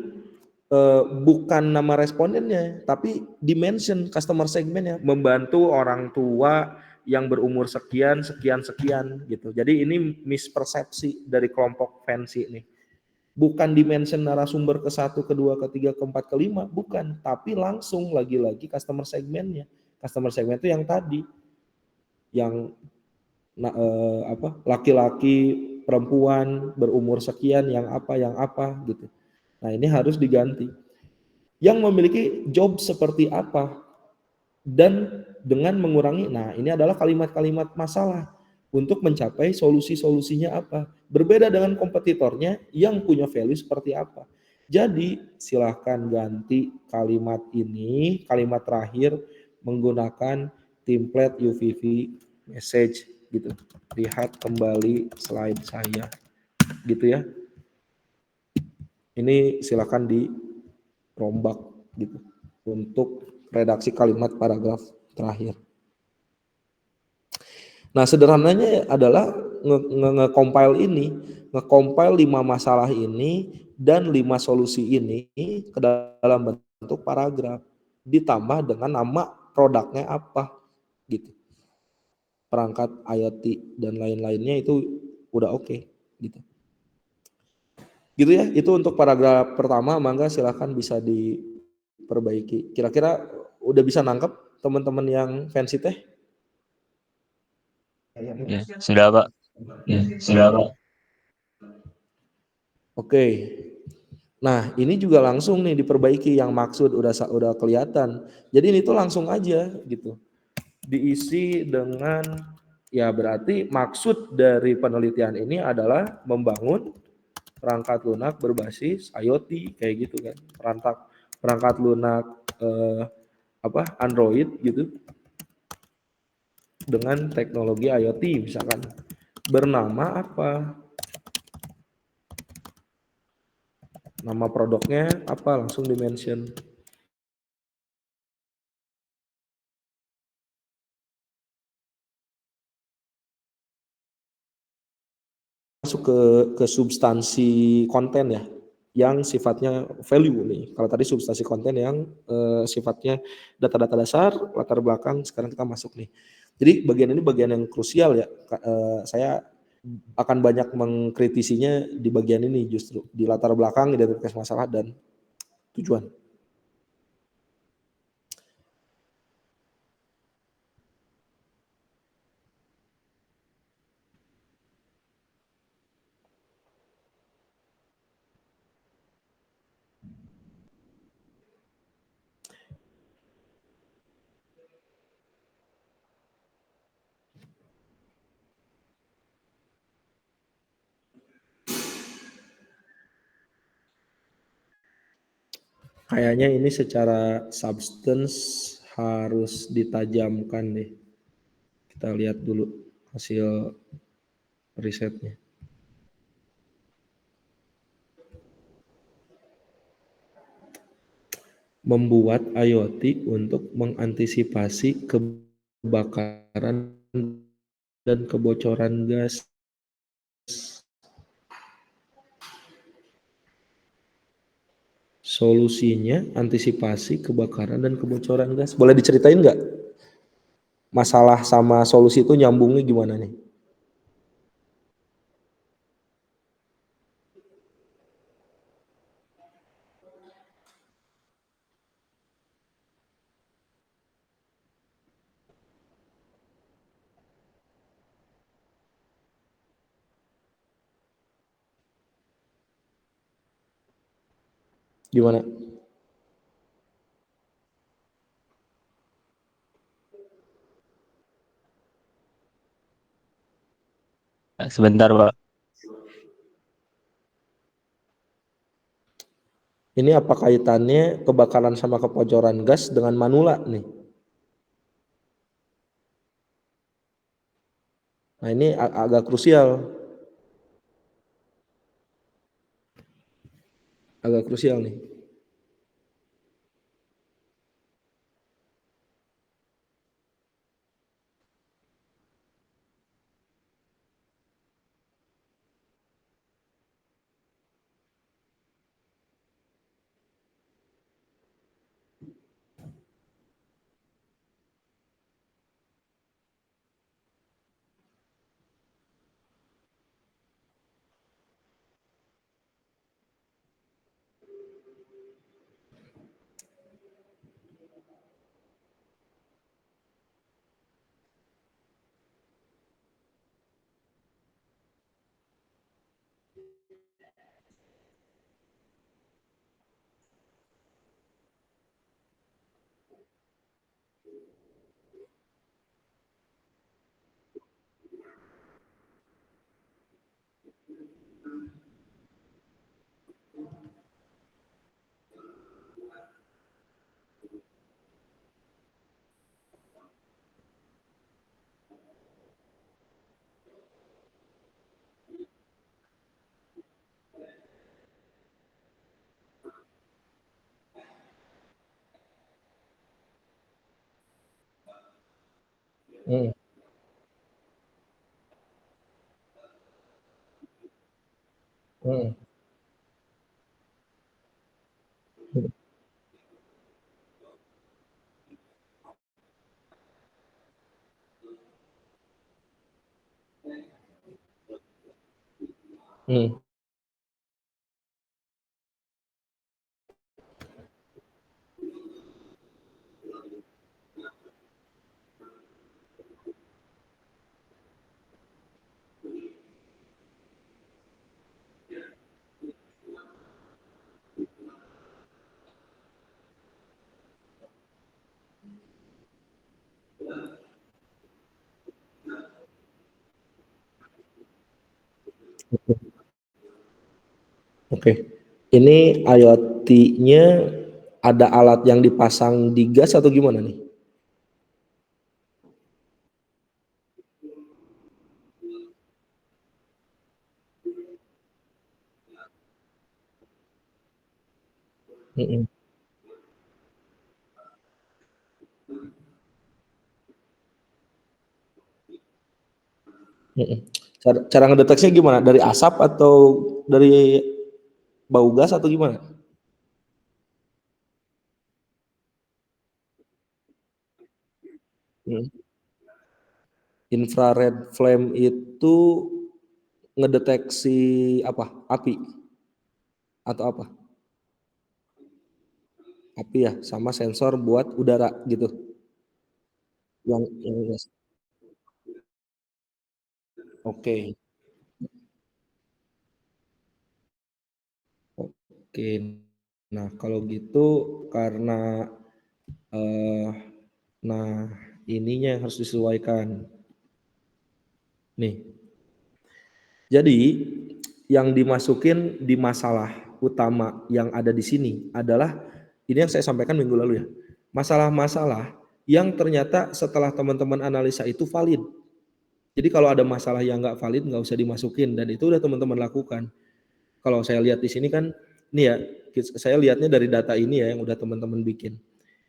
bukan nama respondennya, tapi dimension customer segmentnya, membantu orang tua yang berumur sekian, sekian, sekian gitu. Jadi ini mispersepsi dari kelompok fancy nih. Bukan dimension narasumber ke satu, kedua, ketiga, keempat, kelima, bukan. Tapi langsung lagi-lagi customer segmentnya. Customer segment itu yang tadi, yang laki-laki, perempuan, berumur sekian, yang apa gitu. Nah ini harus diganti. Yang memiliki job seperti apa dan dengan mengurangi, nah ini adalah kalimat-kalimat masalah untuk mencapai solusi-solusinya apa. Berbeda dengan kompetitornya yang punya value seperti apa. Jadi silahkan ganti kalimat ini, kalimat terakhir menggunakan template UVV message gitu. Lihat kembali slide saya gitu ya. Ini silakan dirombak gitu untuk redaksi kalimat paragraf terakhir. Nah, sederhananya adalah nge-compile ini, nge-compile 5 masalah ini dan 5 solusi ini ke dalam bentuk paragraf ditambah dengan nama produknya apa gitu. Perangkat IoT dan lain-lainnya itu udah oke gitu. Gitu ya, itu untuk paragraf pertama, mangga silahkan bisa diperbaiki. Kira-kira udah bisa nangkep teman-teman yang fancy teh? Ya, sudah Pak. Ya, sudah Pak. Oke. Nah, ini juga langsung nih diperbaiki yang maksud udah kelihatan. Jadi ini tuh langsung aja gitu. Diisi dengan ya berarti maksud dari penelitian ini adalah membangun perangkat lunak berbasis IoT kayak gitu kan. Perangkat lunak Android gitu dengan teknologi IoT misalkan. Bernama apa? Nama produknya apa? Langsung di-mention. Masuk ke substansi konten ya, yang sifatnya value nih. Kalau tadi substansi konten yang sifatnya data-data dasar, latar belakang, sekarang kita masuk nih. Jadi bagian ini bagian yang krusial ya. Saya akan banyak mengkritisinya di bagian ini justru di latar belakang, identitas masalah dan tujuan. Kayaknya ini secara substance harus ditajamkan deh. Kita lihat dulu hasil risetnya. Membuat IoT untuk mengantisipasi kebakaran dan kebocoran gas. Solusinya antisipasi kebakaran dan kebocoran gas. Boleh diceritain nggak masalah sama solusi itu nyambungnya gimana nih? Gimana? Sebentar, Pak. Ini apa kaitannya kebakaran sama kebocoran gas dengan manula nih? Nah ini agak krusial, agak krusial nih. Hmm, hmm, hmm, hmm. Oke, ini IoT-nya ada alat yang dipasang di gas atau gimana nih? Hmm, hmm. Cara ngedeteksinya gimana? Dari asap atau dari bau gas atau gimana? Hmm. Infrared flame itu ngedeteksi apa? Api atau apa? Api ya, sama sensor buat udara gitu. Yang gas. Oke, oke. Nah, kalau gitu karena eh nah ininya yang harus disesuaikan. Nih, jadi yang dimasukin di masalah utama yang ada di sini adalah Ini yang saya sampaikan minggu lalu ya. Masalah-masalah yang ternyata setelah teman-teman analisa itu valid. Jadi kalau ada masalah yang nggak valid nggak usah dimasukin dan itu udah teman-teman lakukan. Kalau saya lihat di sini kan, ini ya, saya lihatnya dari data ini ya yang udah teman-teman bikin.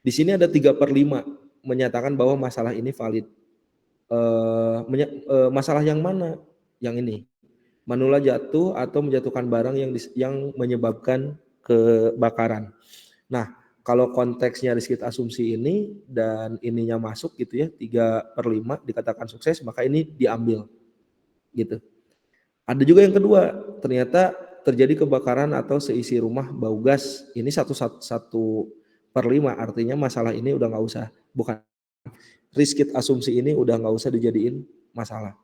Di sini ada 3/5 menyatakan bahwa masalah ini valid. Masalah yang mana? Yang ini. Manula jatuh atau menjatuhkan barang yang menyebabkan kebakaran. Nah, kalau konteksnya riskit asumsi ini dan ininya masuk gitu ya, 3/5 dikatakan sukses, maka ini diambil gitu. Ada juga yang kedua, ternyata terjadi kebakaran atau seisi rumah bau gas. Ini 1/5, artinya masalah ini udah nggak usah, bukan riskit asumsi ini udah nggak usah dijadiin masalah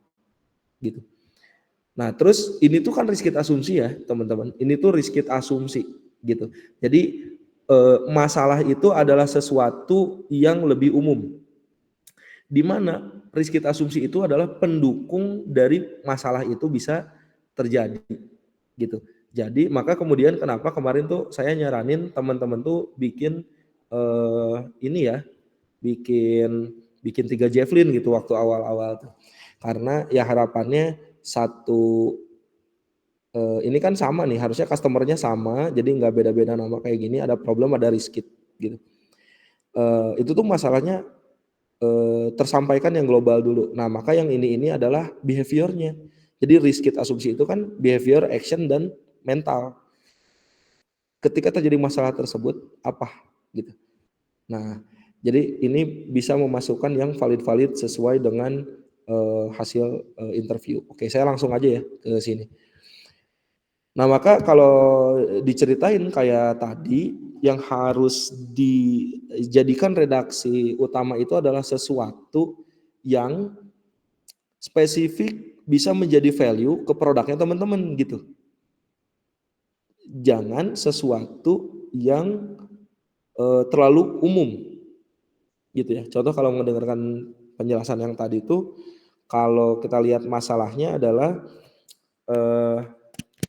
gitu. Nah, terus ini tuh kan riskit asumsi ya, teman-teman. Ini tuh riskit asumsi gitu. Jadi masalah itu adalah sesuatu yang lebih umum. Di mana riskit asumsi itu adalah pendukung dari masalah itu bisa terjadi gitu. Jadi maka kemudian kenapa kemarin tuh saya nyaranin teman-teman tuh bikin ini ya, bikin 3 javelin gitu waktu awal-awal tuh. Karena ya harapannya satu ini kan sama nih, harusnya customer-nya sama, jadi nggak beda-beda nama kayak gini, ada problem, ada riskit gitu. Itu tuh masalahnya tersampaikan yang global dulu. Nah, maka yang ini adalah behavior-nya. Jadi riskit asumsi itu kan behavior, action, dan mental. Ketika terjadi masalah tersebut, apa gitu. Nah, jadi ini bisa memasukkan yang valid-valid sesuai dengan hasil interview. Oke, saya langsung aja ya ke sini. Nah, maka kalau diceritain kayak tadi, yang harus dijadikan redaksi utama itu adalah sesuatu yang spesifik bisa menjadi value ke produknya teman-teman gitu. Jangan sesuatu yang terlalu umum gitu ya. Contoh kalau mendengarkan penjelasan yang tadi itu, kalau kita lihat masalahnya adalah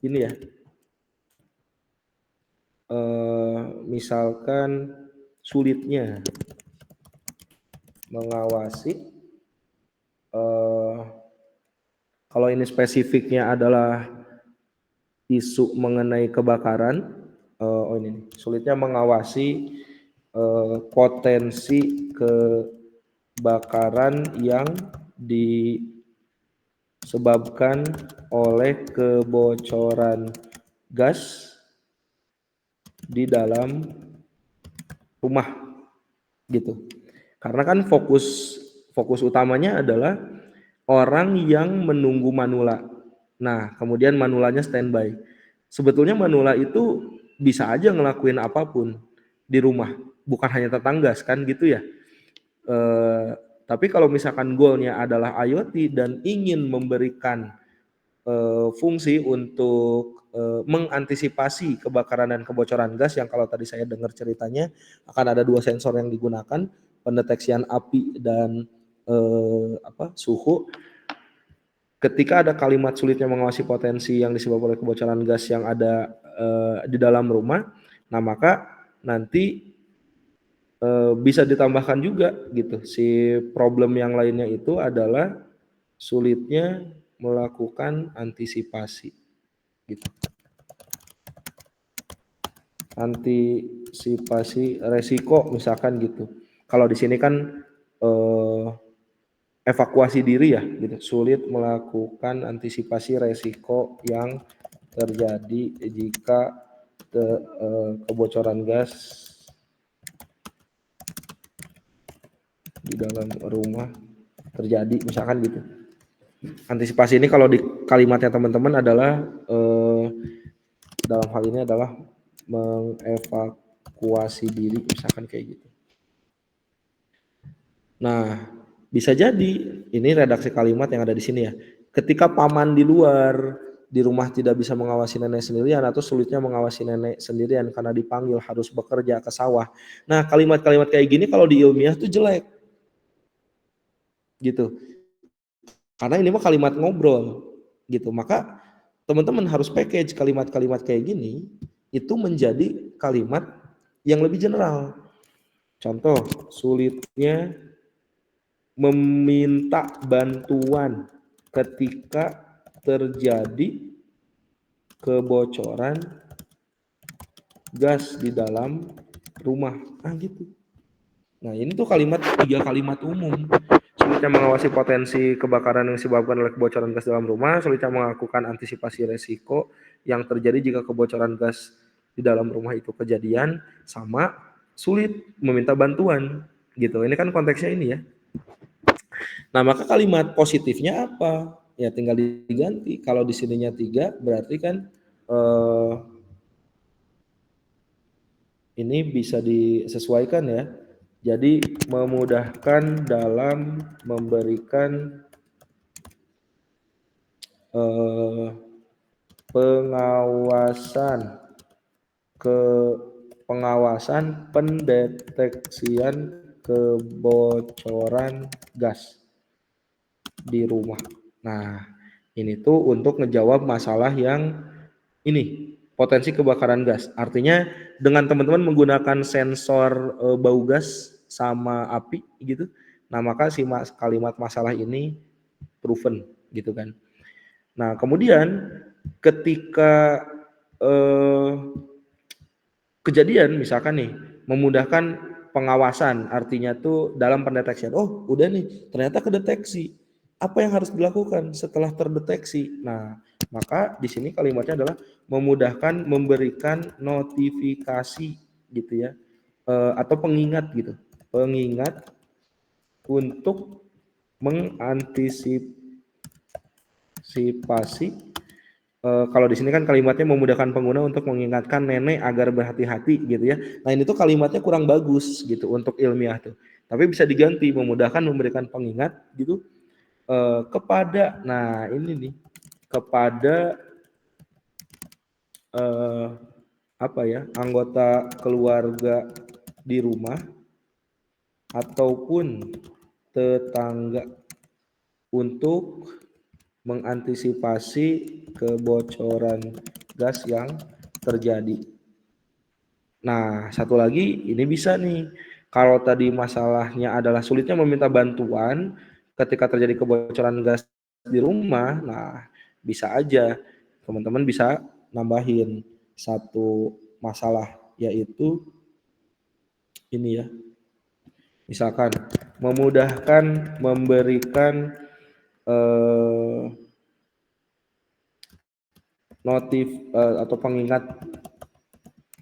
ini ya, misalkan sulitnya mengawasi, kalau ini spesifiknya adalah isu mengenai kebakaran, oh ini nih, sulitnya mengawasi potensi kebakaran yang disebabkan oleh kebocoran gas di dalam rumah gitu. Karena kan fokus utamanya adalah orang yang menunggu manula. Nah, kemudian manulanya standby. Sebetulnya manula itu bisa aja ngelakuin apapun di rumah, bukan hanya tetangga kan gitu ya. Tapi kalau misalkan goalnya adalah IoT dan ingin memberikan fungsi untuk mengantisipasi kebakaran dan kebocoran gas, yang kalau tadi saya dengar ceritanya akan ada 2 sensor yang digunakan, pendeteksian api dan suhu. Ketika ada kalimat sulitnya mengawasi potensi yang disebabkan oleh kebocoran gas yang ada di dalam rumah, nah maka nanti bisa ditambahkan juga gitu. Si problem yang lainnya itu adalah sulitnya melakukan antisipasi gitu. Antisipasi resiko misalkan gitu. Kalau di sini kan evakuasi diri ya gitu. Sulit melakukan antisipasi resiko yang terjadi jika kebocoran gas di dalam rumah terjadi misalkan gitu. Antisipasi ini kalau di kalimatnya teman-teman adalah dalam hal ini adalah mengevakuasi diri misalkan kayak gitu. Nah, bisa jadi ini redaksi kalimat yang ada di sini ya. Ketika paman di luar, di rumah tidak bisa mengawasi nenek sendirian atau sulitnya mengawasi nenek sendirian karena dipanggil harus bekerja ke sawah. Nah, kalimat-kalimat kayak gini kalau di ilmiah tuh jelek. Gitu. Karena ini mah kalimat ngobrol gitu. Maka teman-teman harus package kalimat-kalimat kayak gini itu menjadi kalimat yang lebih general. Contoh, sulitnya meminta bantuan ketika terjadi kebocoran gas di dalam rumah. Gitu. Nah, ini tuh tiga kalimat umum. Sulitnya mengawasi potensi kebakaran yang disebabkan oleh kebocoran gas dalam rumah, sulitnya melakukan antisipasi resiko yang terjadi jika kebocoran gas di dalam rumah itu kejadian, sama sulit meminta bantuan gitu. Ini kan konteksnya ini ya. Nah, maka kalimat positifnya apa? Ya tinggal diganti. Kalau di sininya 3 berarti kan ini bisa disesuaikan ya. Jadi memudahkan dalam memberikan pengawasan pendeteksian kebocoran gas di rumah. Nah, ini tuh untuk ngejawab masalah yang ini potensi kebakaran gas. Artinya dengan teman-teman menggunakan sensor bau gas sama api gitu. Nah, maka si kalimat masalah ini proven gitu kan. Nah, kemudian ketika kejadian misalkan nih memudahkan pengawasan, artinya tuh dalam pendeteksian. Oh, udah nih, ternyata kedeteksi. Apa yang harus dilakukan setelah terdeteksi? Nah, maka di sini kalimatnya adalah memudahkan memberikan notifikasi gitu ya. Atau pengingat gitu. Pengingat untuk mengantisipasi. Kalau di sini kan kalimatnya memudahkan pengguna untuk mengingatkan nenek agar berhati-hati gitu ya. Nah, ini tuh kalimatnya kurang bagus gitu untuk ilmiah tuh. Tapi bisa diganti memudahkan memberikan pengingat gitu kepada, nah ini nih, kepada apa ya, anggota keluarga di rumah ataupun tetangga untuk mengantisipasi kebocoran gas yang terjadi. Nah, satu lagi ini bisa nih, kalau tadi masalahnya adalah sulitnya meminta bantuan ketika terjadi kebocoran gas di rumah, nah bisa aja teman-teman bisa nambahin satu masalah, yaitu ini ya, misalkan memudahkan memberikan notif atau pengingat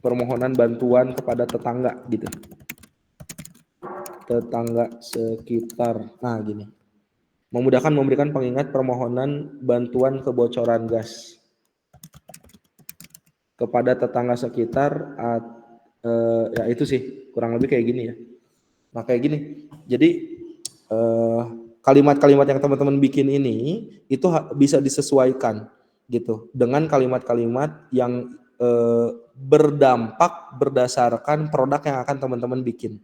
permohonan bantuan kepada tetangga gitu, tetangga sekitar. Nah, gini, memudahkan memberikan pengingat permohonan bantuan kebocoran gas kepada tetangga sekitar. Ya itu sih kurang lebih kayak gini ya. Nah, kayak gini, jadi kalimat-kalimat yang teman-teman bikin ini itu bisa disesuaikan gitu dengan kalimat-kalimat yang berdampak berdasarkan produk yang akan teman-teman bikin.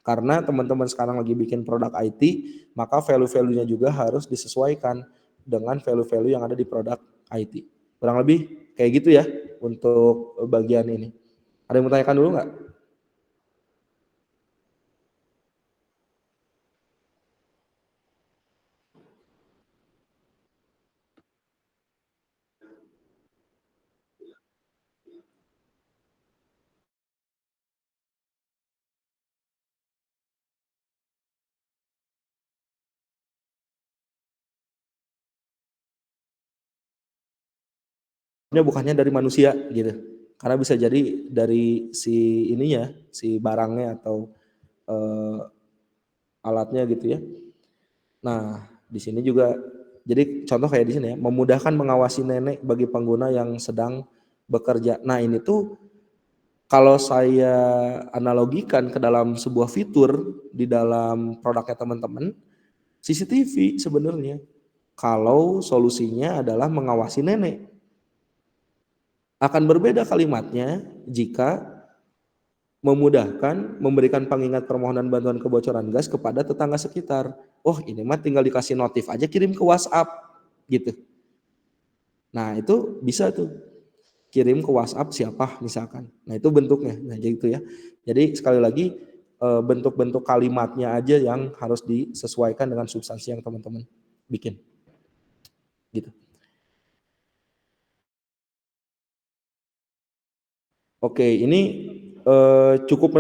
Karena teman-teman sekarang lagi bikin produk IT, maka value-value-nya juga harus disesuaikan dengan value-value yang ada di produk IT. Kurang lebih kayak gitu ya untuk bagian ini. Ada yang mau tanyakan dulu nggak? Bukannya dari manusia gitu, karena bisa jadi dari si ininya, si barangnya atau alatnya gitu ya. Nah, di sini juga jadi contoh kayak di sini ya, memudahkan mengawasi nenek bagi pengguna yang sedang bekerja. Nah, ini tuh kalau saya analogikan ke dalam sebuah fitur di dalam produknya teman-teman, CCTV sebenarnya. Kalau solusinya adalah mengawasi nenek. Akan berbeda kalimatnya jika memudahkan memberikan pengingat permohonan bantuan kebocoran gas kepada tetangga sekitar. Oh, ini mah tinggal dikasih notif aja, kirim ke WhatsApp gitu. Nah, itu bisa tuh. kirim ke WhatsApp siapa misalkan. Nah itu bentuknya. Nah gitu ya. Jadi sekali lagi bentuk-bentuk kalimatnya aja yang harus disesuaikan dengan substansi yang teman-teman bikin. Gitu. Oke, ini cukup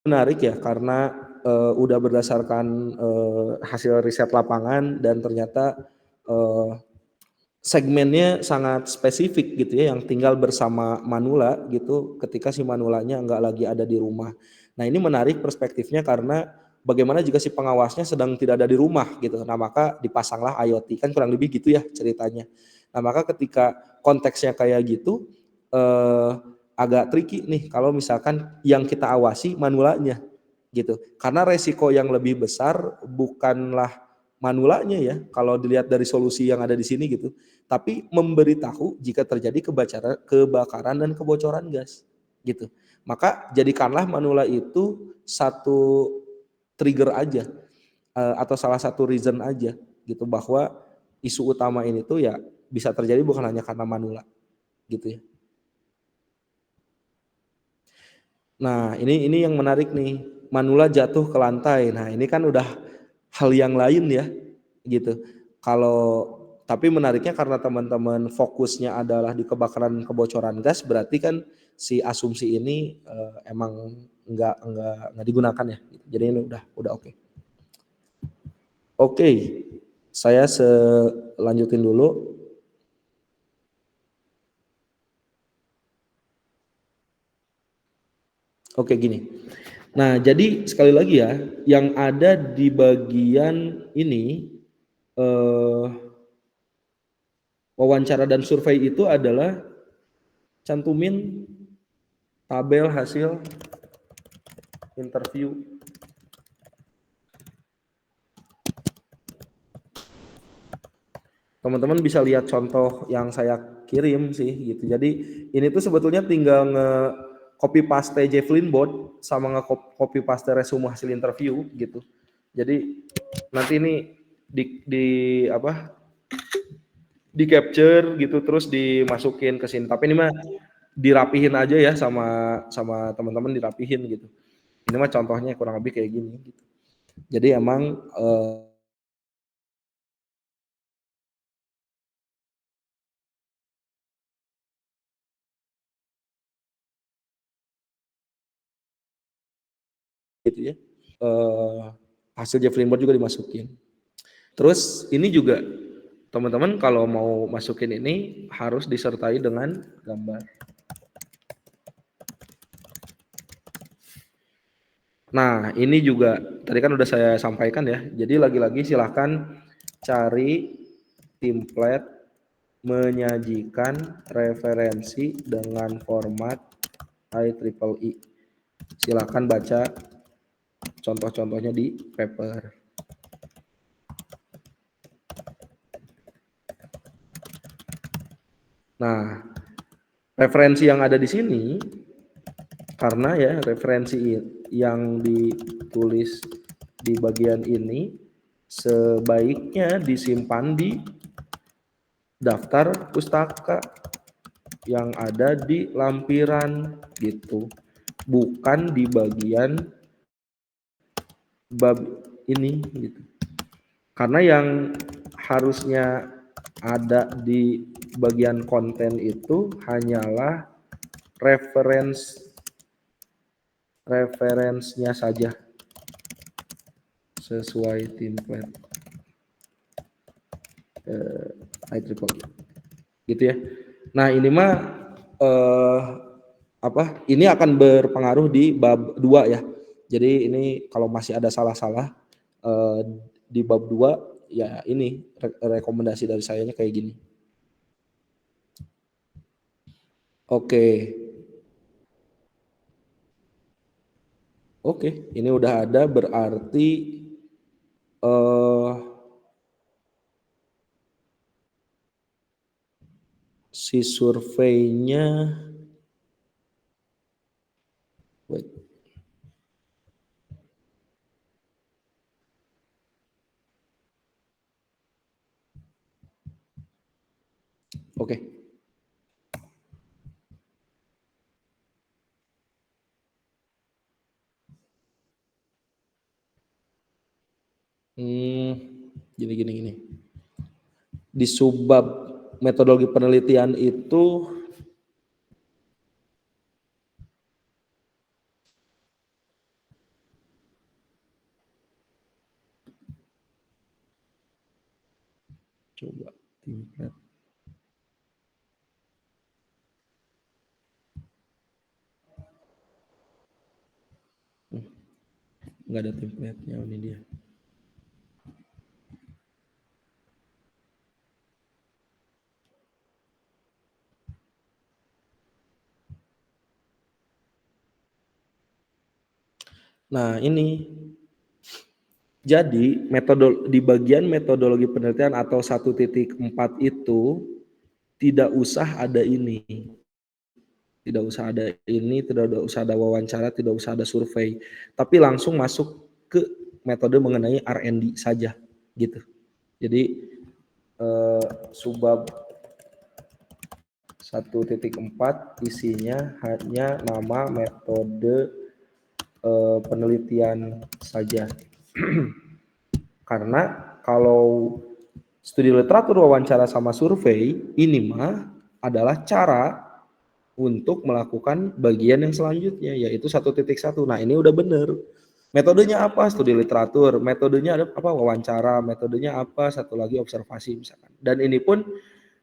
menarik ya karena udah berdasarkan hasil riset lapangan dan ternyata segmennya sangat spesifik gitu ya yang tinggal bersama manula gitu ketika si manulanya nggak lagi ada di rumah. Nah ini menarik perspektifnya karena bagaimana jika si pengawasnya sedang tidak ada di rumah gitu. Nah maka dipasanglah IoT kan kurang lebih gitu ya ceritanya. Nah maka ketika konteksnya kayak gitu eh, agak tricky nih kalau misalkan yang kita awasi manulanya gitu. Karena resiko yang lebih besar bukanlah manulanya ya kalau dilihat dari solusi yang ada di sini gitu, tapi memberitahu jika terjadi kebakaran dan kebocoran gas gitu. Maka jadikanlah manula itu satu trigger aja atau salah satu reason aja gitu bahwa isu utama ini tuh ya bisa terjadi bukan hanya karena manula gitu ya. Nah, ini yang menarik nih. Manula jatuh ke lantai. Nah, ini kan udah hal yang lain ya, gitu. Kalau tapi menariknya karena teman-teman fokusnya adalah di kebakaran kebocoran gas, berarti kan si asumsi ini emang nggak digunakan ya. Jadi ini udah oke. Oke, saya selanjutin dulu. Oke gini. Nah, jadi sekali lagi ya, yang ada di bagian ini eh, wawancara dan survei itu adalah cantumin tabel hasil interview. Teman-teman bisa lihat contoh yang saya kirim sih gitu. Jadi ini tuh sebetulnya tinggal nge copy paste Javelin board sama nge copy paste resume hasil interview gitu. Jadi nanti ini di apa di capture gitu terus dimasukin ke sini. Tapi ini mah dirapihin aja ya sama sama teman-teman dirapihin gitu. Ini mah contohnya kurang lebih kayak gini gitu. Jadi emang gitu ya. Eh, hasil Javelin board juga dimasukin. Terus ini juga teman-teman kalau mau masukin ini harus disertai dengan gambar. Nah, ini juga tadi kan udah saya sampaikan ya. Jadi lagi-lagi silahkan cari template menyajikan referensi dengan format IEEE. Silahkan baca contoh-contohnya di paper. Nah, referensi yang ada di sini karena ya referensi yang ditulis di bagian ini sebaiknya disimpan di daftar pustaka yang ada di lampiran gitu, bukan di bagian bab ini gitu. Karena yang harusnya ada di bagian konten itu hanyalah referensinya saja sesuai template IEEE gitu ya. Nah ini mah ini akan berpengaruh di bab 2 ya. Jadi ini kalau masih ada salah-salah di bab 2 ya ini rekomendasi dari sayanya kayak gini. Oke. Oke, ini udah ada berarti eh si surveinya wait. Oke. gini. Di subbab metodologi penelitian itu coba template. Nggak ada template-nya, ini dia. Nah, ini jadi di bagian metodologi penelitian atau 1.4 itu tidak usah ada ini. Tidak usah ada ini, tidak usah ada wawancara, tidak usah ada survei. Tapi langsung masuk ke metode mengenai R&D saja gitu. Jadi subbab 1.4 isinya hanya nama metode penelitian saja. Karena kalau studi literatur, wawancara sama survei ini mah adalah cara untuk melakukan bagian yang selanjutnya, yaitu 1.1. Nah, ini udah bener. Metodenya apa? Studi literatur. Metodenya ada apa? Wawancara. Metodenya apa? Satu lagi observasi misalkan. Dan ini pun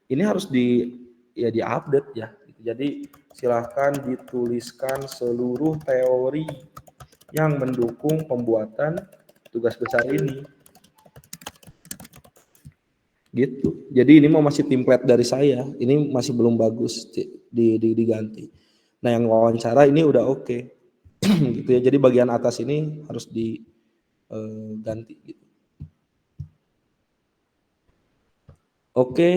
ini harus di-update ya. Jadi silahkan dituliskan seluruh teori yang mendukung pembuatan tugas besar ini. Gitu. Jadi ini mau masih template dari saya. Ini masih belum bagus diganti. Nah, yang wawancara ini udah oke. Gitu ya. Jadi bagian atas ini harus diganti gitu. Oke.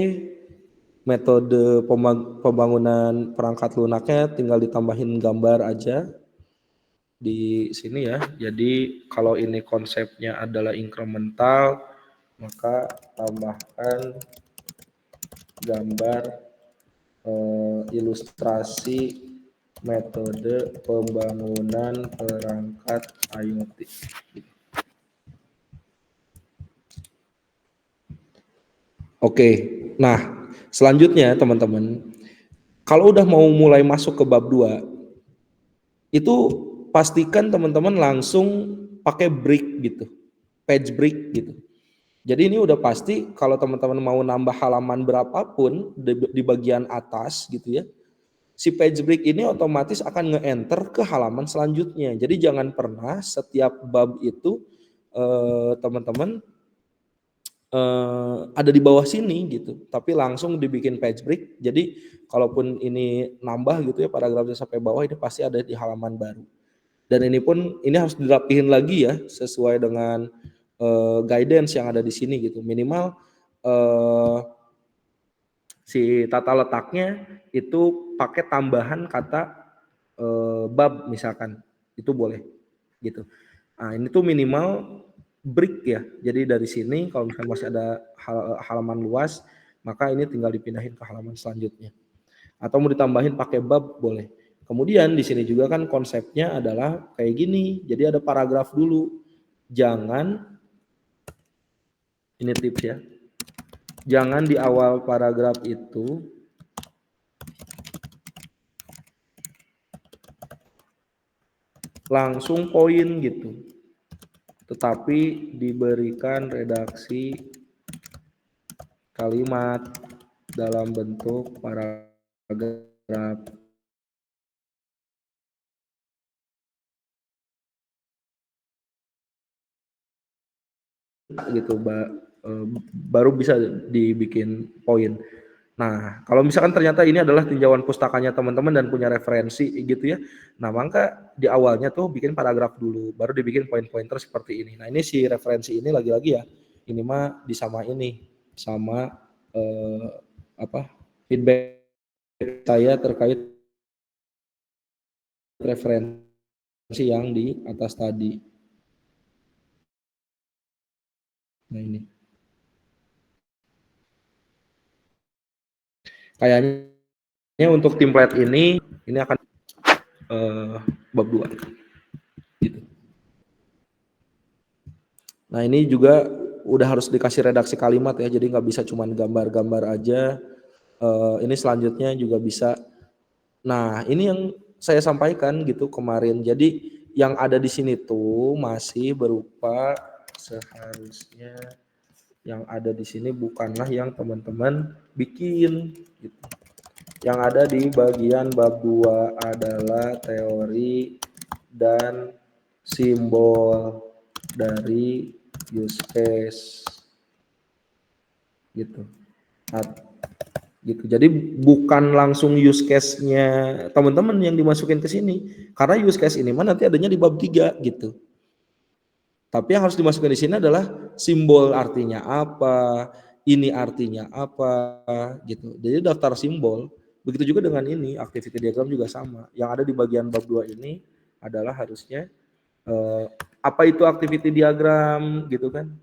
Metode pembangunan perangkat lunaknya tinggal ditambahin gambar aja di sini ya. Jadi kalau ini konsepnya adalah incremental, maka tambahkan gambar ilustrasi metode pembangunan perangkat IoT. Oke, nah selanjutnya teman-teman, kalau udah mau mulai masuk ke bab 2, itu pastikan teman-teman langsung pakai break gitu, page break gitu. Jadi ini udah pasti kalau teman-teman mau nambah halaman berapapun di bagian atas gitu ya, si page break ini otomatis akan nge-enter ke halaman selanjutnya. Jadi jangan pernah setiap bab itu teman-teman ada di bawah sini gitu, tapi langsung dibikin page break. Jadi kalaupun ini nambah gitu ya paragrafnya sampai bawah, ini pasti ada di halaman baru. Dan ini pun ini harus dirapihin lagi ya sesuai dengan guidance yang ada di sini gitu. Minimal si tata letaknya itu pakai tambahan kata bab misalkan, itu boleh gitu. Nah, ini tuh minimal break ya. Jadi dari sini kalau misalnya masih ada halaman luas, maka ini tinggal dipindahin ke halaman selanjutnya. Atau mau ditambahin pakai bab boleh. Kemudian di sini juga kan konsepnya adalah kayak gini. Jadi ada paragraf dulu. Jangan, ini tips ya. Jangan di awal paragraf itu langsung poin gitu, tetapi diberikan redaksi kalimat dalam bentuk paragraf. Gitu, baru bisa dibikin poin. Nah, kalau misalkan ternyata ini adalah tinjauan pustakanya teman-teman dan punya referensi gitu ya, nah maka di awalnya tuh bikin paragraf dulu, baru dibikin poin-pointer seperti ini. Nah, ini si referensi ini lagi-lagi ya, ini mah disama ini, sama feedback saya terkait referensi yang di atas tadi. Nah, ini. Kayaknya untuk template ini akan bab 2 gitu. Nah, ini juga udah harus dikasih redaksi kalimat ya, jadi nggak bisa cuma gambar-gambar aja. Ini selanjutnya juga bisa. Nah, ini yang saya sampaikan gitu kemarin. Jadi yang ada di sini tuh masih berupa seharusnya yang ada di sini bukanlah yang teman-teman bikin gitu. Yang ada di bagian bab 2 adalah teori dan simbol dari use case gitu. Nah, gitu. Jadi bukan langsung use case-nya teman-teman yang dimasukin ke sini. Karena use case ini mah nanti adanya di bab 3 gitu. Tapi yang harus dimasukkan di sini adalah simbol artinya apa, ini artinya apa gitu. Jadi daftar simbol, begitu juga dengan ini, activity diagram juga sama. Yang ada di bagian bab 2 ini adalah harusnya apa itu activity diagram gitu kan.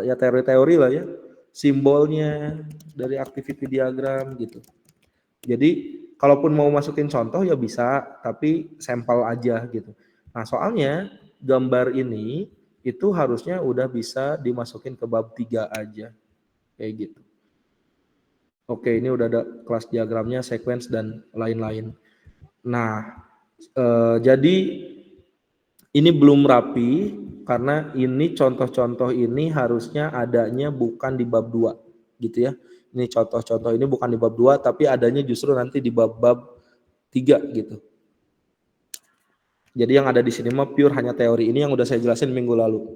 Ya teori-teori lah ya, simbolnya dari activity diagram gitu. Jadi kalaupun mau masukin contoh ya bisa, tapi sampel aja gitu. Nah soalnya gambar ini itu harusnya udah bisa dimasukin ke bab 3 aja. Kayak gitu. Oke ini udah ada kelas diagramnya, sequence dan lain-lain. Nah jadi ini belum rapi karena ini contoh-contoh ini harusnya adanya bukan di bab 2 gitu ya. Ini contoh-contoh ini bukan di bab 2 tapi adanya justru nanti di bab-bab 3 gitu. Jadi yang ada di sini mah pure hanya teori ini yang udah saya jelasin minggu lalu.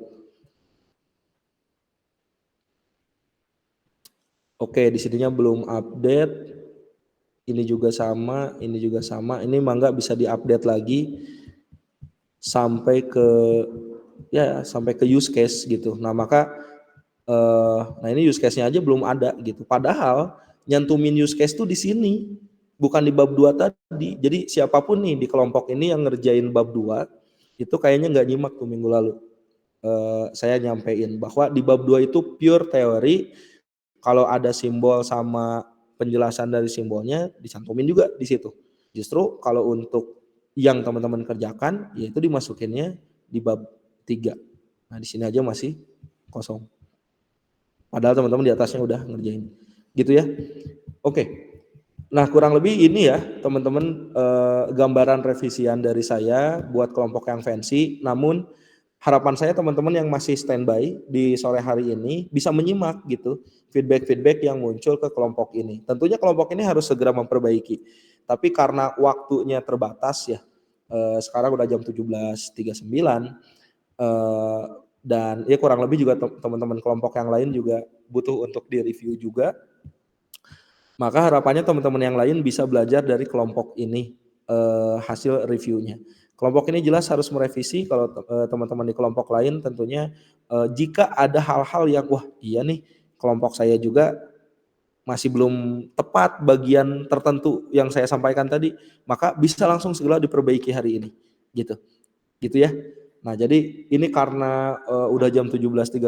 Oke, di sininya belum update. Ini juga sama, ini juga sama. Ini mangga bisa diupdate lagi sampai ke sampai ke use case gitu. Nah, maka nah ini use case-nya aja belum ada gitu. Padahal nyantumin use case tuh di sini, bukan di bab 2 tadi. Jadi siapapun nih di kelompok ini yang ngerjain bab 2 itu kayaknya nggak nyimak tuh minggu lalu. Saya nyampein bahwa di bab 2 itu pure teori, kalau ada simbol sama penjelasan dari simbolnya dicantumin juga di situ. Justru kalau untuk yang teman-teman kerjakan yaitu dimasukinnya di bab 3. Nah, di sini aja masih kosong. Padahal teman-teman di atasnya udah ngerjain. Gitu ya. Oke. Nah, kurang lebih ini ya, teman-teman gambaran revisian dari saya buat kelompok yang fancy. Namun harapan saya teman-teman yang masih standby di sore hari ini bisa menyimak gitu feedback-feedback yang muncul ke kelompok ini. Tentunya kelompok ini harus segera memperbaiki. Tapi karena waktunya terbatas ya, sekarang udah jam 17.39, dan ya kurang lebih juga teman-teman kelompok yang lain juga butuh untuk direview juga. Maka harapannya teman-teman yang lain bisa belajar dari kelompok ini hasil reviewnya. Kelompok ini jelas harus merevisi kalau teman-teman di kelompok lain tentunya jika ada hal-hal yang wah iya nih kelompok saya juga masih belum tepat bagian tertentu yang saya sampaikan tadi, maka bisa langsung segera diperbaiki hari ini. Gitu. Gitu ya. Nah, jadi ini karena udah jam 17.39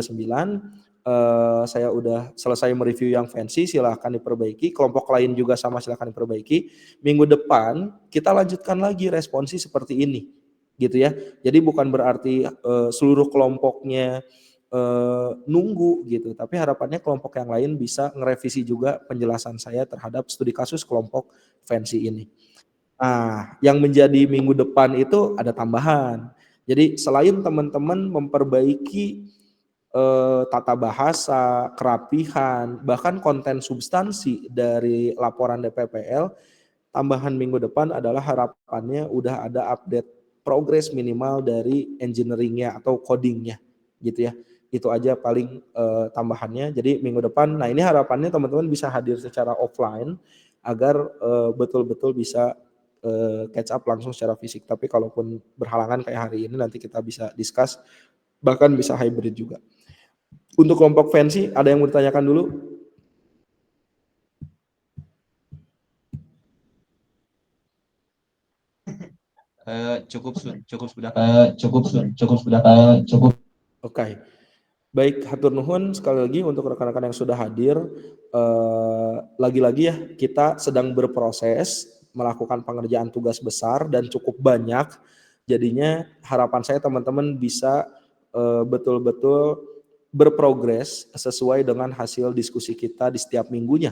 saya udah selesai mereview yang fancy, silahkan diperbaiki. Kelompok lain juga sama, silahkan diperbaiki. Minggu depan kita lanjutkan lagi responsi seperti ini, gitu ya. Jadi bukan berarti seluruh kelompoknya nunggu gitu, tapi harapannya kelompok yang lain bisa ngerevisi juga penjelasan saya terhadap studi kasus kelompok fancy ini. Nah, yang menjadi minggu depan itu ada tambahan. Jadi selain teman-teman memperbaiki tata bahasa, kerapihan, bahkan konten substansi dari laporan DPPL, tambahan minggu depan adalah harapannya udah ada update progres minimal dari engineering-nya atau coding-nya gitu ya. Itu aja paling tambahannya. Jadi minggu depan, nah ini harapannya teman-teman bisa hadir secara offline agar betul-betul bisa catch up langsung secara fisik. Tapi kalaupun berhalangan kayak hari ini nanti kita bisa discuss, bahkan bisa hybrid juga. Untuk kelompok fancy, ada yang mau ditanyakan dulu? Cukup. Oke. Baik, hatur nuhun sekali lagi untuk rekan-rekan yang sudah hadir. Lagi-lagi ya, kita sedang berproses melakukan pengerjaan tugas besar dan cukup banyak. Jadinya harapan saya teman-teman bisa betul-betul berprogres sesuai dengan hasil diskusi kita di setiap minggunya.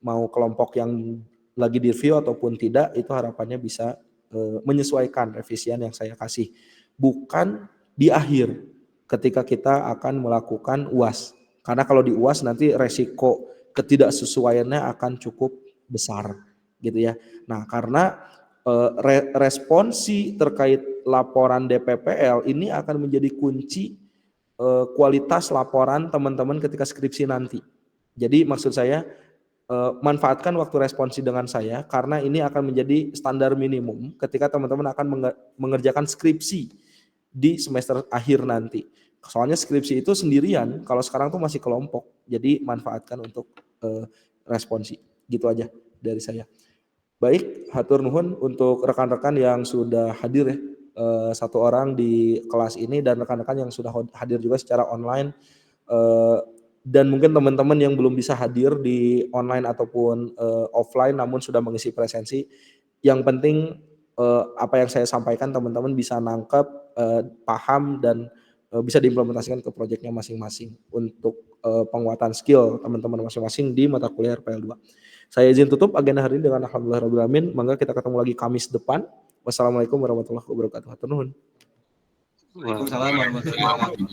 Mau kelompok yang lagi di review ataupun tidak, itu harapannya bisa menyesuaikan revisian yang saya kasih. Bukan di akhir ketika kita akan melakukan UAS. Karena kalau di UAS nanti resiko ketidaksesuaiannya akan cukup besar gitu ya. Nah, karena responsi terkait laporan DPPL ini akan menjadi kunci kualitas laporan teman-teman ketika skripsi nanti. Jadi maksud saya manfaatkan waktu responsi dengan saya karena ini akan menjadi standar minimum ketika teman-teman akan mengerjakan skripsi di semester akhir nanti. Soalnya skripsi itu sendirian, kalau sekarang tuh masih kelompok. Jadi manfaatkan untuk responsi. Gitu aja dari saya. Baik, hatur nuhun untuk rekan-rekan yang sudah hadir ya. Satu orang di kelas ini dan rekan-rekan yang sudah hadir juga secara online. Dan mungkin teman-teman yang belum bisa hadir di online ataupun offline namun sudah mengisi presensi, yang penting apa yang saya sampaikan teman-teman bisa nangkep, paham dan bisa diimplementasikan ke proyeknya masing-masing untuk penguatan skill teman-teman masing-masing di mata kuliah RPL 2. Saya izin tutup agenda hari ini dengan alhamdulillahirabbil alamin. Mangga kita ketemu lagi Kamis depan. Wassalamualaikum warahmatullahi wabarakatuh. Hatur nuhun. Waalaikumsalam warahmatullahi wabarakatuh.